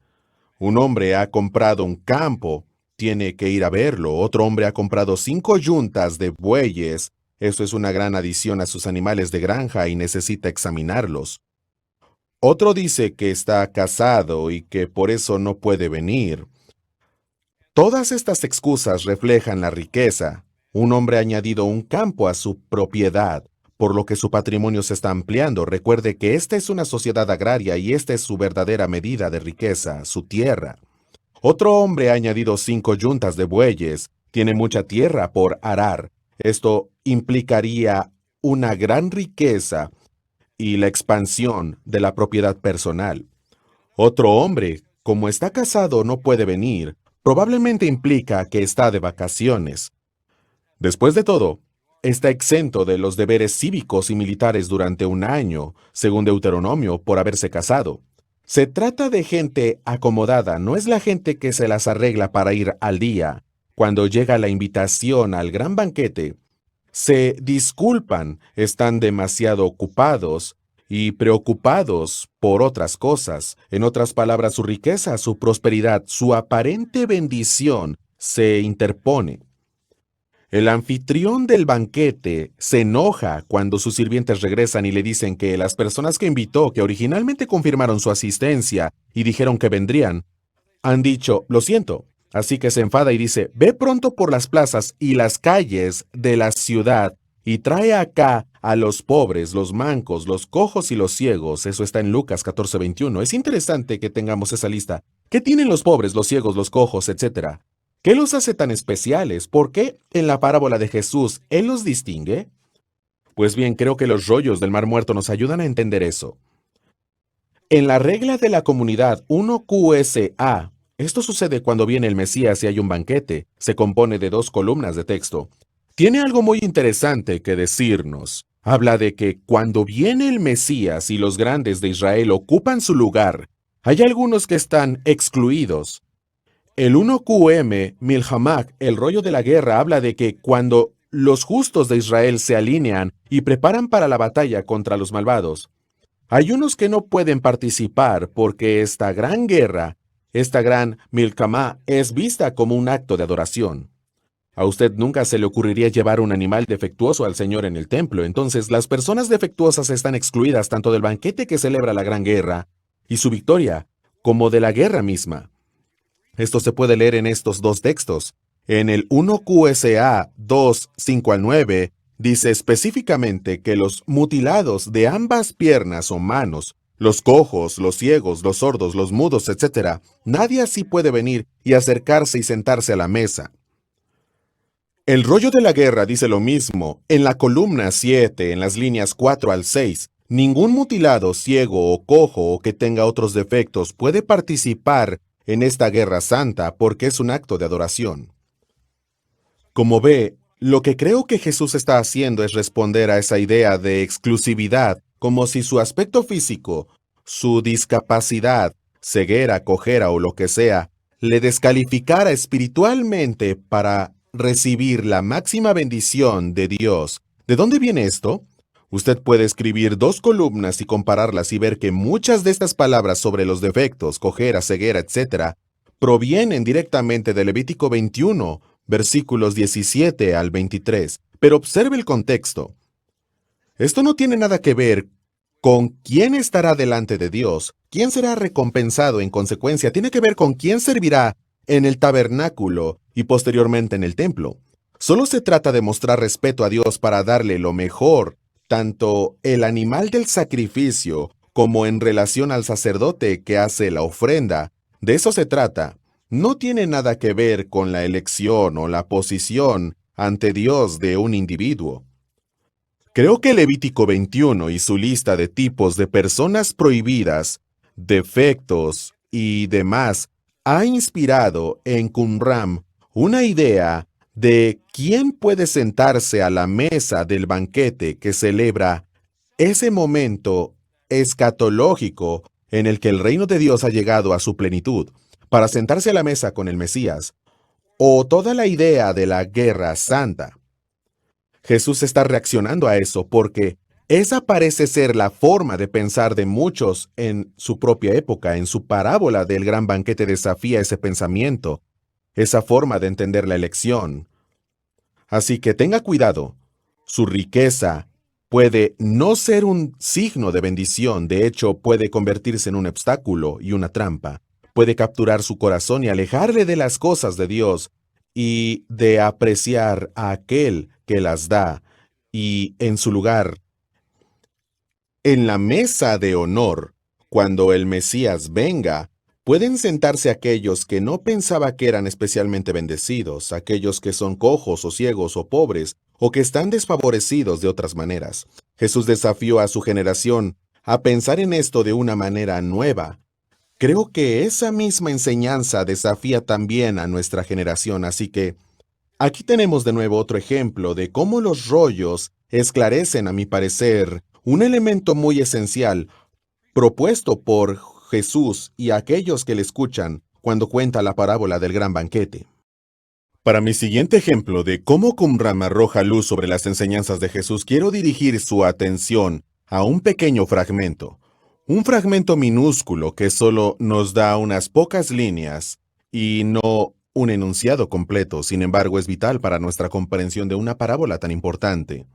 Un hombre ha comprado un campo, tiene que ir a verlo. Otro hombre ha comprado 5 yuntas de bueyes. Esto es una gran adición a sus animales de granja y necesita examinarlos. Otro dice que está casado y que por eso no puede venir. Todas estas excusas reflejan la riqueza. Un hombre ha añadido un campo a su propiedad, por lo que su patrimonio se está ampliando. Recuerde que esta es una sociedad agraria y esta es su verdadera medida de riqueza, su tierra. Otro hombre ha añadido 5 yuntas de bueyes. Tiene mucha tierra por arar. Esto implicaría una gran riqueza y la expansión de la propiedad personal. Otro hombre, como está casado, no puede venir. Probablemente implica que está de vacaciones. Después de todo, está exento de los deberes cívicos y militares durante un año, según Deuteronomio, por haberse casado. Se trata de gente acomodada, no es la gente que se las arregla para ir al día. Cuando llega la invitación al gran banquete, se disculpan, están demasiado ocupados y preocupados por otras cosas. En otras palabras, su riqueza, su prosperidad, su aparente bendición se interpone. El anfitrión del banquete se enoja cuando sus sirvientes regresan y le dicen que las personas que invitó, que originalmente confirmaron su asistencia y dijeron que vendrían, han dicho, lo siento. Así que se enfada y dice, ve pronto por las plazas y las calles de la ciudad y trae acá a los pobres, los mancos, los cojos y los ciegos. Eso está en Lucas 14:21. Es interesante que tengamos esa lista. ¿Qué tienen los pobres, los ciegos, los cojos, etcétera? ¿Qué los hace tan especiales? ¿Por qué en la parábola de Jesús Él los distingue? Pues bien, creo que los rollos del Mar Muerto nos ayudan a entender eso. En la regla de la comunidad 1QSA, esto sucede cuando viene el Mesías y hay un banquete. Se compone de 2 columnas de texto. Tiene algo muy interesante que decirnos. Habla de que cuando viene el Mesías y los grandes de Israel ocupan su lugar, hay algunos que están excluidos. El 1QM, Milhamak, el rollo de la guerra, habla de que cuando los justos de Israel se alinean y preparan para la batalla contra los malvados, hay unos que no pueden participar porque esta gran guerra, esta gran Milkamá, es vista como un acto de adoración. A usted nunca se le ocurriría llevar un animal defectuoso al Señor en el templo, entonces las personas defectuosas están excluidas tanto del banquete que celebra la gran guerra y su victoria, como de la guerra misma. Esto se puede leer en estos 2 textos. En el 1QSA 2, 5 al 9, dice específicamente que los mutilados de ambas piernas o manos Los cojos, los ciegos, los sordos, los mudos, etc. Nadie así puede venir y acercarse y sentarse a la mesa. El rollo de la guerra dice lo mismo. En la columna 7, en las líneas 4 al 6, ningún mutilado, ciego o cojo o que tenga otros defectos puede participar en esta guerra santa porque es un acto de adoración. Como ve, lo que creo que Jesús está haciendo es responder a esa idea de exclusividad, como si su aspecto físico, su discapacidad, ceguera, cojera o lo que sea, le descalificara espiritualmente para recibir la máxima bendición de Dios. ¿De dónde viene esto? Usted puede escribir 2 columnas y compararlas y ver que muchas de estas palabras sobre los defectos, cojera, ceguera, etc., provienen directamente de Levítico 21, versículos 17 al 23. Pero observe el contexto. Esto no tiene nada que ver con quién estará delante de Dios, quién será recompensado en consecuencia, tiene que ver con quién servirá en el tabernáculo y posteriormente en el templo. Solo se trata de mostrar respeto a Dios para darle lo mejor, tanto el animal del sacrificio como en relación al sacerdote que hace la ofrenda. De eso se trata. No tiene nada que ver con la elección o la posición ante Dios de un individuo. Creo que Levítico 21 y su lista de tipos de personas prohibidas, defectos y demás ha inspirado en Qumran una idea de quién puede sentarse a la mesa del banquete que celebra ese momento escatológico en el que el reino de Dios ha llegado a su plenitud, para sentarse a la mesa con el Mesías, o toda la idea de la guerra santa. Jesús está reaccionando a eso porque esa parece ser la forma de pensar de muchos en su propia época. En su parábola del gran banquete desafía ese pensamiento, esa forma de entender la elección. Así que tenga cuidado. Su riqueza puede no ser un signo de bendición, de hecho puede convertirse en un obstáculo y una trampa. Puede capturar su corazón y alejarle de las cosas de Dios y de apreciar a aquel que las da, y en su lugar, en la mesa de honor, cuando el Mesías venga, pueden sentarse aquellos que no pensaba que eran especialmente bendecidos, aquellos que son cojos o ciegos o pobres, o que están desfavorecidos de otras maneras. Jesús desafió a su generación a pensar en esto de una manera nueva. Creo que esa misma enseñanza desafía también a nuestra generación, así que aquí tenemos de nuevo otro ejemplo de cómo los rollos esclarecen, a mi parecer, un elemento muy esencial propuesto por Jesús y aquellos que le escuchan cuando cuenta la parábola del gran banquete. Para mi siguiente ejemplo de cómo Qumran arroja luz sobre las enseñanzas de Jesús, quiero dirigir su atención a un pequeño fragmento. Un fragmento minúsculo que solo nos da unas pocas líneas y no un enunciado completo, sin embargo es vital para nuestra comprensión de una parábola tan importante.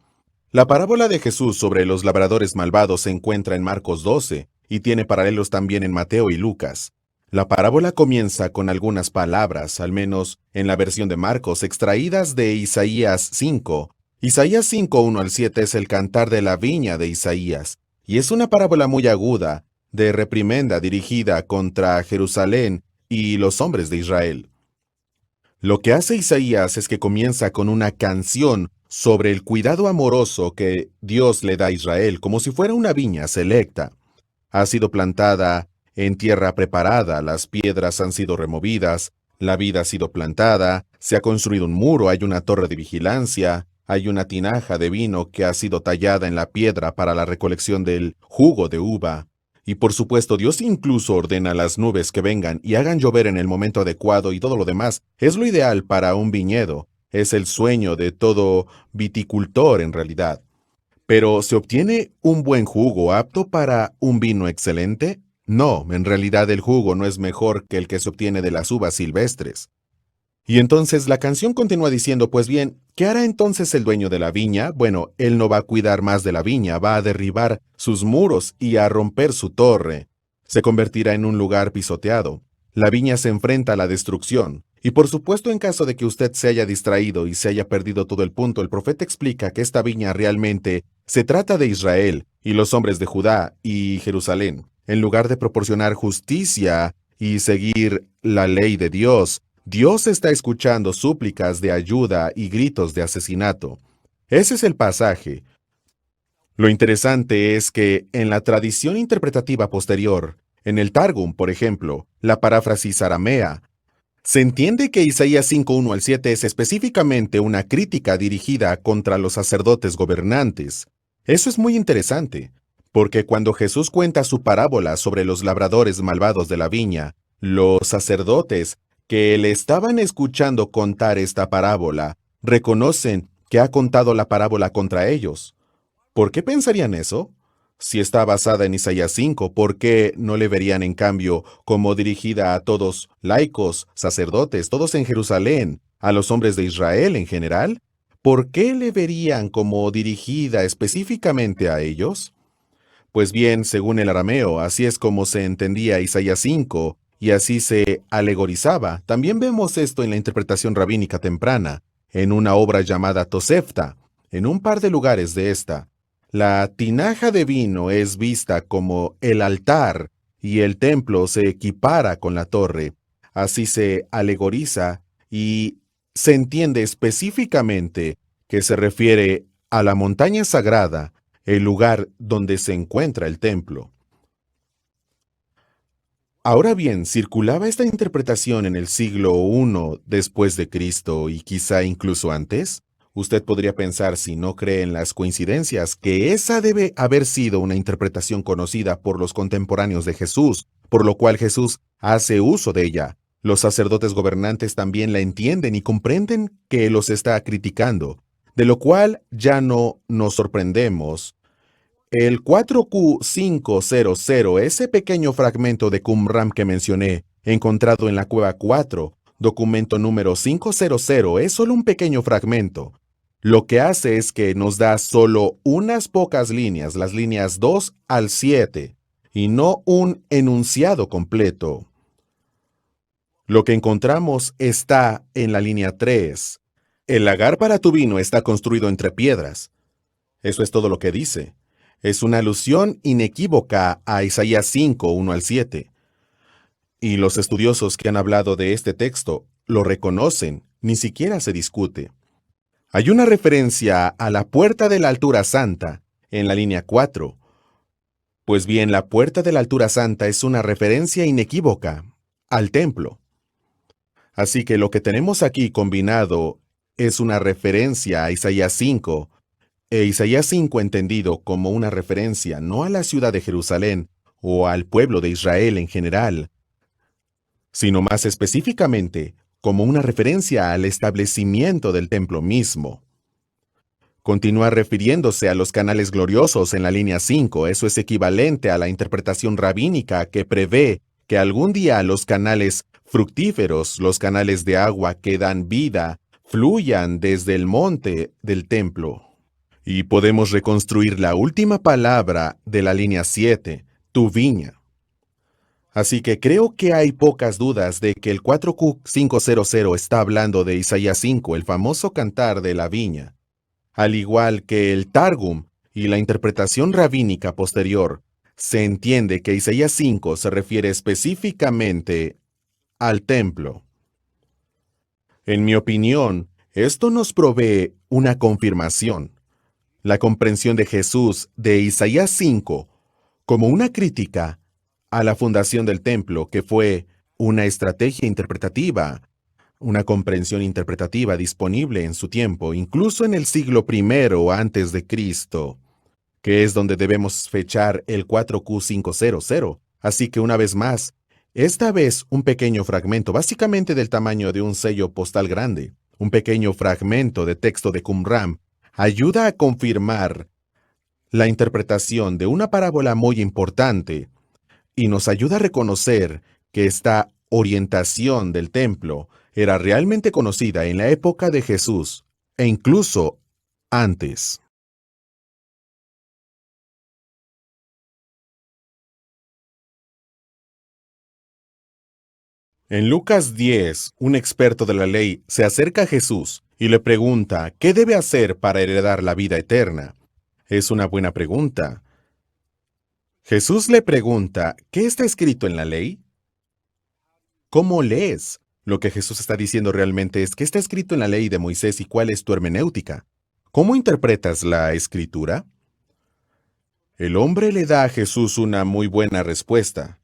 La parábola de Jesús sobre los labradores malvados se encuentra en Marcos 12 y tiene paralelos también en Mateo y Lucas. La parábola comienza con algunas palabras, al menos en la versión de Marcos, extraídas de Isaías 5. Isaías 5, 1 al 7 es el cantar de la viña de Isaías, y es una parábola muy aguda, de reprimenda dirigida contra Jerusalén y los hombres de Israel. Lo que hace Isaías es que comienza con una canción sobre el cuidado amoroso que Dios le da a Israel, como si fuera una viña selecta. Ha sido plantada en tierra preparada, las piedras han sido removidas, la vid ha sido plantada, se ha construido un muro, hay una torre de vigilancia, hay una tinaja de vino que ha sido tallada en la piedra para la recolección del jugo de uva. Y por supuesto, Dios incluso ordena las nubes que vengan y hagan llover en el momento adecuado y todo lo demás. Es lo ideal para un viñedo. Es el sueño de todo viticultor en realidad. Pero ¿se obtiene un buen jugo apto para un vino excelente? No, en realidad el jugo no es mejor que el que se obtiene de las uvas silvestres. Y entonces la canción continúa diciendo, pues bien, ¿qué hará entonces el dueño de la viña? Bueno, él no va a cuidar más de la viña, va a derribar sus muros y a romper su torre. Se convertirá en un lugar pisoteado. La viña se enfrenta a la destrucción. Y por supuesto, en caso de que usted se haya distraído y se haya perdido todo el punto, el profeta explica que esta viña realmente Se trata de Israel y los hombres de Judá y Jerusalén. En lugar de proporcionar justicia y seguir la ley de Dios, Dios está escuchando súplicas de ayuda y gritos de asesinato. Ese es el pasaje. Lo interesante es que en la tradición interpretativa posterior, en el Targum, por ejemplo, la paráfrasis aramea, se entiende que Isaías 5:1 al 7 es específicamente una crítica dirigida contra los sacerdotes gobernantes. Eso es muy interesante, porque cuando Jesús cuenta su parábola sobre los labradores malvados de la viña, los sacerdotes que le estaban escuchando contar esta parábola reconocen que ha contado la parábola contra ellos. ¿Por qué pensarían eso? Si está basada en Isaías 5, ¿por qué no le verían en cambio como dirigida a todos laicos, sacerdotes, todos en Jerusalén, a los hombres de Israel en general? ¿Por qué le verían como dirigida específicamente a ellos? Pues bien, según el arameo, así es como se entendía Isaías 5 y así se alegorizaba. También vemos esto en la interpretación rabínica temprana, en una obra llamada Tosefta, en un par de lugares de esta. La tinaja de vino es vista como el altar y el templo se equipara con la torre. Así se alegoriza y se entiende específicamente que se refiere a la montaña sagrada, el lugar donde se encuentra el templo. Ahora bien, circulaba esta interpretación en el siglo I después de Cristo y quizá incluso antes. Usted podría pensar, si no cree en las coincidencias, que esa debe haber sido una interpretación conocida por los contemporáneos de Jesús, por lo cual Jesús hace uso de ella. Los sacerdotes gobernantes también la entienden y comprenden que los está criticando, de lo cual ya no nos sorprendemos. El 4Q500, ese pequeño fragmento de Qumran que mencioné, encontrado en la cueva 4, documento número 500, es solo un pequeño fragmento. Lo que hace es que nos da solo unas pocas líneas, las líneas 2 al 7, y no un enunciado completo. Lo que encontramos está en la línea 3. El lagar para tu vino está construido entre piedras. Eso es todo lo que dice. Es una alusión inequívoca a Isaías 5, 1 al 7. Y los estudiosos que han hablado de este texto lo reconocen, ni siquiera se discute. Hay una referencia a la puerta de la altura santa en la línea 4. Pues bien, la puerta de la altura santa es una referencia inequívoca al templo. Así que lo que tenemos aquí combinado es una referencia a Isaías 5, Isaías 5 entendido como una referencia no a la ciudad de Jerusalén o al pueblo de Israel en general, sino más específicamente como una referencia al establecimiento del templo mismo. Continúa refiriéndose a los canales gloriosos en la línea 5. Eso es equivalente a la interpretación rabínica que prevé que algún día los canales fructíferos, los canales de agua que dan vida, fluyan desde el monte del templo. Y podemos reconstruir la última palabra de la línea 7, tu viña. Así que creo que hay pocas dudas de que el 4Q500 está hablando de Isaías 5, el famoso cantar de la viña. Al igual que el Targum y la interpretación rabínica posterior, se entiende que Isaías 5 se refiere específicamente al templo. En mi opinión, esto nos provee una confirmación. La comprensión de Jesús de Isaías 5 como una crítica a la fundación del templo, que fue una estrategia interpretativa, una comprensión interpretativa disponible en su tiempo, incluso en el siglo I antes de Cristo, que es donde debemos fechar el 4Q500. Así que una vez más, esta vez un pequeño fragmento, básicamente del tamaño de un sello postal grande, un pequeño fragmento de texto de Qumran, ayuda a confirmar la interpretación de una parábola muy importante y nos ayuda a reconocer que esta orientación del templo era realmente conocida en la época de Jesús e incluso antes. En Lucas 10, un experto de la ley se acerca a Jesús y le pregunta qué debe hacer para heredar la vida eterna. Es una buena pregunta. Jesús le pregunta, ¿qué está escrito en la ley? ¿Cómo lees? Lo que Jesús está diciendo realmente es, ¿qué está escrito en la ley de Moisés y cuál es tu hermenéutica? ¿Cómo interpretas la escritura? El hombre le da a Jesús una muy buena respuesta.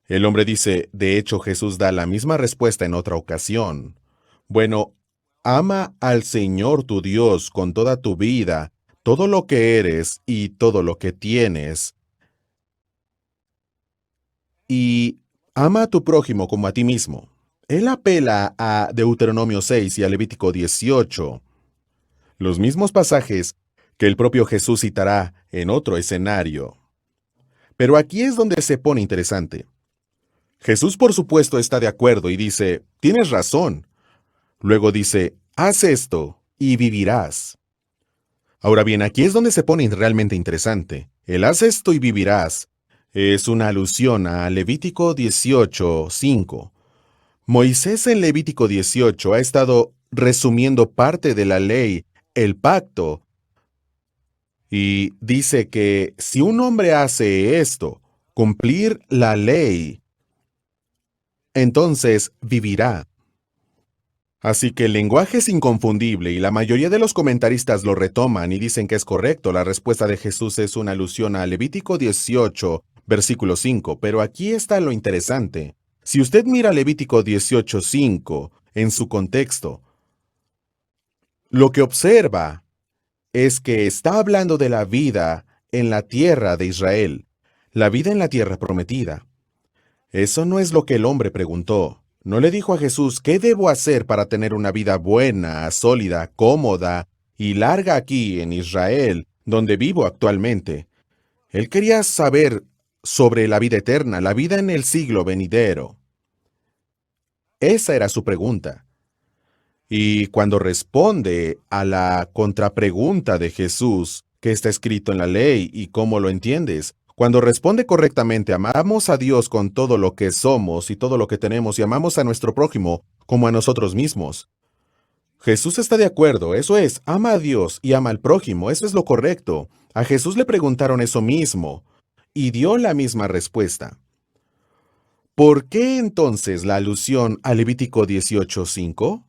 El hombre dice, de hecho Jesús da la misma respuesta en otra ocasión. Bueno, ama al Señor tu Dios con toda tu vida, todo lo que eres y todo lo que tienes, y ama a tu prójimo como a ti mismo. Él apela a Deuteronomio 6 y a Levítico 18, los mismos pasajes que el propio Jesús citará en otro escenario. Pero aquí es donde se pone interesante. Jesús, por supuesto, está de acuerdo y dice, tienes razón. Luego dice, haz esto y vivirás. Ahora bien, aquí es donde se pone realmente interesante. El haz esto y vivirás es una alusión a Levítico 18:5. Moisés en Levítico 18 ha estado resumiendo parte de la ley, el pacto, y dice que si un hombre hace esto, cumplir la ley, entonces vivirá. Así que el lenguaje es inconfundible y la mayoría de los comentaristas lo retoman y dicen que es correcto. La respuesta de Jesús es una alusión a Levítico 18, versículo 5, pero aquí está lo interesante. Si usted mira Levítico 18:5 en su contexto, lo que observa es que está hablando de la vida en la tierra de Israel, la vida en la tierra prometida. Eso no es lo que el hombre preguntó. No le dijo a Jesús, ¿qué debo hacer para tener una vida buena, sólida, cómoda y larga aquí en Israel, donde vivo actualmente? Él quería saber sobre la vida eterna, la vida en el siglo venidero. Esa era su pregunta. Y cuando responde a la contrapregunta de Jesús, ¿qué está escrito en la ley y cómo lo entiendes? Cuando responde correctamente, amamos a Dios con todo lo que somos y todo lo que tenemos y amamos a nuestro prójimo como a nosotros mismos. Jesús está de acuerdo, eso es, ama a Dios y ama al prójimo, eso es lo correcto. A Jesús le preguntaron eso mismo y dio la misma respuesta. ¿Por qué entonces la alusión a Levítico 18:5?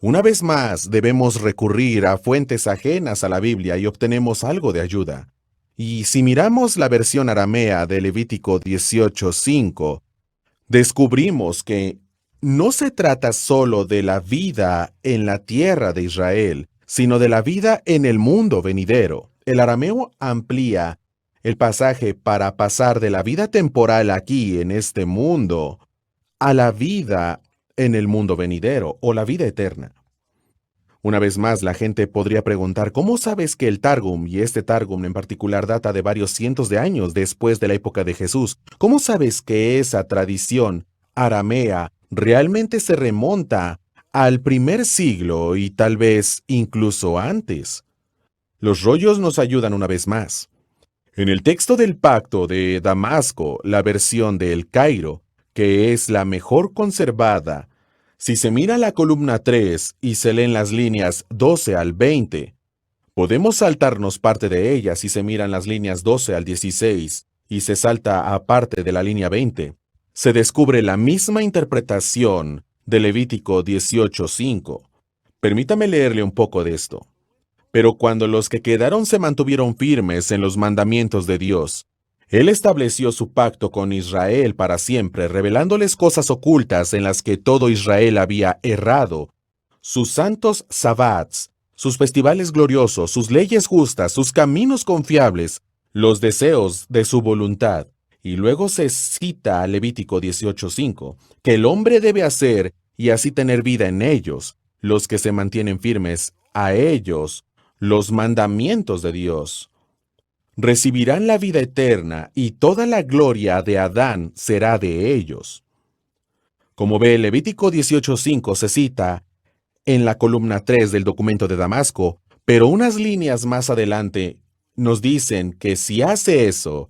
Una vez más, debemos recurrir a fuentes ajenas a la Biblia y obtenemos algo de ayuda. Y si miramos la versión aramea de Levítico 18:5, descubrimos que no se trata solo de la vida en la tierra de Israel, sino de la vida en el mundo venidero. El arameo amplía el pasaje para pasar de la vida temporal aquí en este mundo a la vida en el mundo venidero o la vida eterna. Una vez más, la gente podría preguntar, ¿cómo sabes que el Targum, y este Targum en particular data de varios cientos de años después de la época de Jesús, cómo sabes que esa tradición aramea realmente se remonta al primer siglo y tal vez incluso antes? Los rollos nos ayudan una vez más. En el texto del Pacto de Damasco, la versión de El Cairo, que es la mejor conservada, si se mira la columna 3 y se leen las líneas 12 al 20, podemos saltarnos parte de ellas si se miran las líneas 12 al 16 y se salta a parte de la línea 20. Se descubre la misma interpretación de Levítico 18:5. Permítame leerle un poco de esto. Pero cuando los que quedaron se mantuvieron firmes en los mandamientos de Dios, Él estableció su pacto con Israel para siempre, revelándoles cosas ocultas en las que todo Israel había errado, sus santos sabbats, sus festivales gloriosos, sus leyes justas, sus caminos confiables, los deseos de su voluntad. Y luego se cita a Levítico 18:5, que el hombre debe hacer y así tener vida en ellos, los que se mantienen firmes a ellos, los mandamientos de Dios. Recibirán la vida eterna y toda la gloria de Adán será de ellos. Como ve, Levítico 18:5 se cita en la columna 3 del documento de Damasco, pero unas líneas más adelante nos dicen que si hace eso,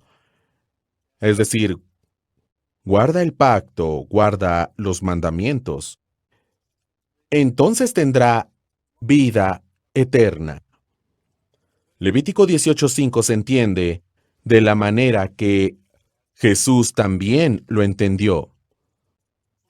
es decir, guarda el pacto, guarda los mandamientos, entonces tendrá vida eterna. Levítico 18:5 se entiende de la manera que Jesús también lo entendió.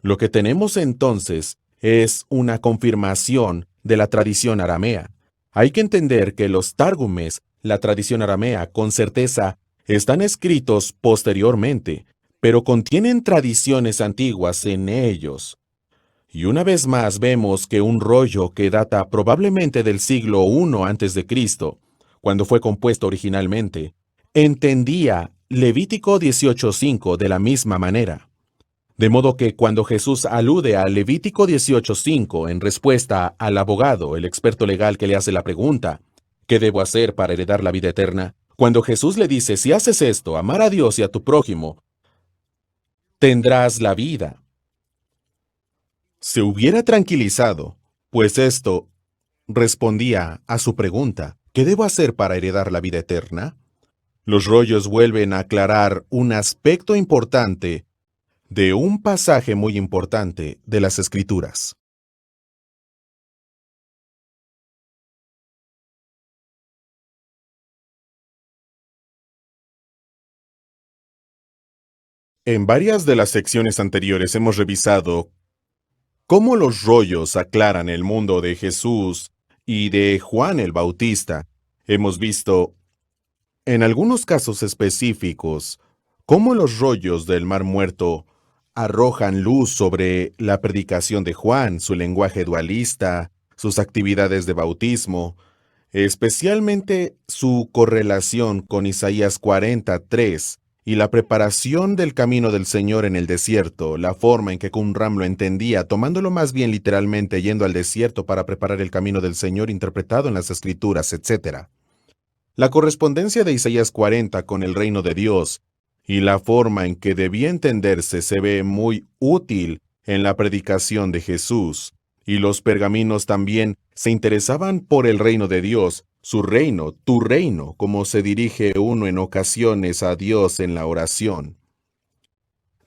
Lo que tenemos entonces es una confirmación de la tradición aramea. Hay que entender que los Tárgumes, la tradición aramea, con certeza están escritos posteriormente, pero contienen tradiciones antiguas en ellos. Y una vez más vemos que un rollo que data probablemente del siglo I antes de Cristo, cuando fue compuesto originalmente, entendía Levítico 18:5 de la misma manera. De modo que cuando Jesús alude a Levítico 18:5 en respuesta al abogado, el experto legal que le hace la pregunta, ¿qué debo hacer para heredar la vida eterna? Cuando Jesús le dice, si haces esto, amar a Dios y a tu prójimo, tendrás la vida. Se hubiera tranquilizado, pues esto respondía a su pregunta, ¿qué debo hacer para heredar la vida eterna? Los rollos vuelven a aclarar un aspecto importante de un pasaje muy importante de las Escrituras. En varias de las secciones anteriores hemos revisado cómo los rollos aclaran el mundo de Jesús y de Juan el Bautista. Hemos visto, en algunos casos específicos, cómo los rollos del Mar Muerto arrojan luz sobre la predicación de Juan, su lenguaje dualista, sus actividades de bautismo, especialmente su correlación con Isaías 43 y la preparación del camino del Señor en el desierto, la forma en que Qumran lo entendía, tomándolo más bien literalmente, yendo al desierto para preparar el camino del Señor interpretado en las Escrituras, etc. La correspondencia de Isaías 40 con el reino de Dios y la forma en que debía entenderse se ve muy útil en la predicación de Jesús, y los pergaminos también se interesaban por el reino de Dios, su reino, tu reino, como se dirige uno en ocasiones a Dios en la oración.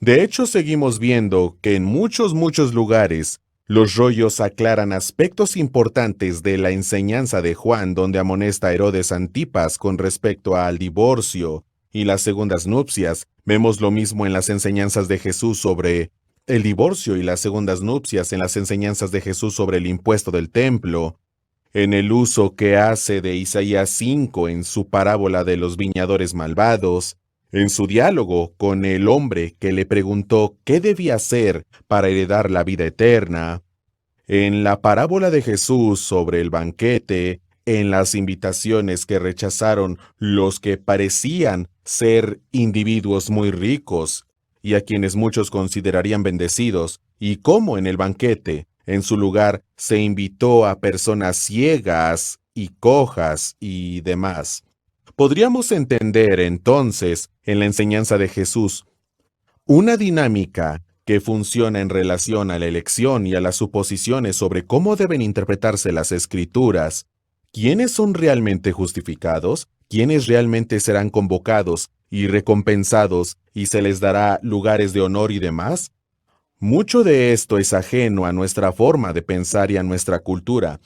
De hecho, seguimos viendo que en muchos lugares los rollos aclaran aspectos importantes de la enseñanza de Juan, donde amonesta a Herodes Antipas con respecto al divorcio y las segundas nupcias. Vemos lo mismo en las enseñanzas de Jesús sobre el divorcio y las segundas nupcias, en las enseñanzas de Jesús sobre el impuesto del templo, en el uso que hace de Isaías 5 en su parábola de los viñadores malvados, en su diálogo con el hombre que le preguntó qué debía hacer para heredar la vida eterna, en la parábola de Jesús sobre el banquete, en las invitaciones que rechazaron los que parecían ser individuos muy ricos y a quienes muchos considerarían bendecidos, y cómo en el banquete, en su lugar, se invitó a personas ciegas y cojas y demás. Podríamos entender entonces, en la enseñanza de Jesús, una dinámica que funciona en relación a la elección y a las suposiciones sobre cómo deben interpretarse las escrituras. ¿Quiénes son realmente justificados? ¿Quiénes realmente serán convocados y recompensados y se les dará lugares de honor y demás? Mucho de esto es ajeno a nuestra forma de pensar y a nuestra cultura,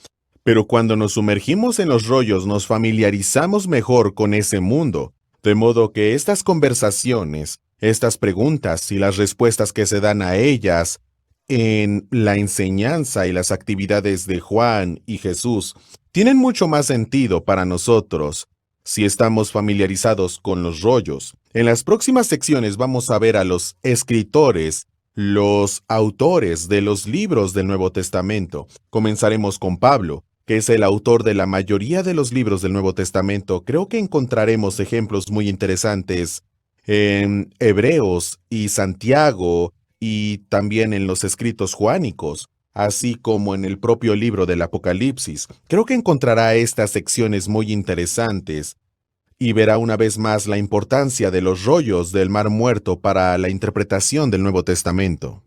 pero cuando nos sumergimos en los rollos nos familiarizamos mejor con ese mundo, de modo que estas conversaciones, estas preguntas y las respuestas que se dan a ellas en la enseñanza y las actividades de Juan y Jesús tienen mucho más sentido para nosotros si estamos familiarizados con los rollos. En las próximas secciones vamos a ver a los escritores, los autores de los libros del Nuevo Testamento. Comenzaremos con Pablo, que es el autor de la mayoría de los libros del Nuevo Testamento. Creo que encontraremos ejemplos muy interesantes en Hebreos y Santiago y también en los escritos juánicos, así como en el propio libro del Apocalipsis. Creo que encontrará estas secciones muy interesantes y verá una vez más la importancia de los rollos del Mar Muerto para la interpretación del Nuevo Testamento.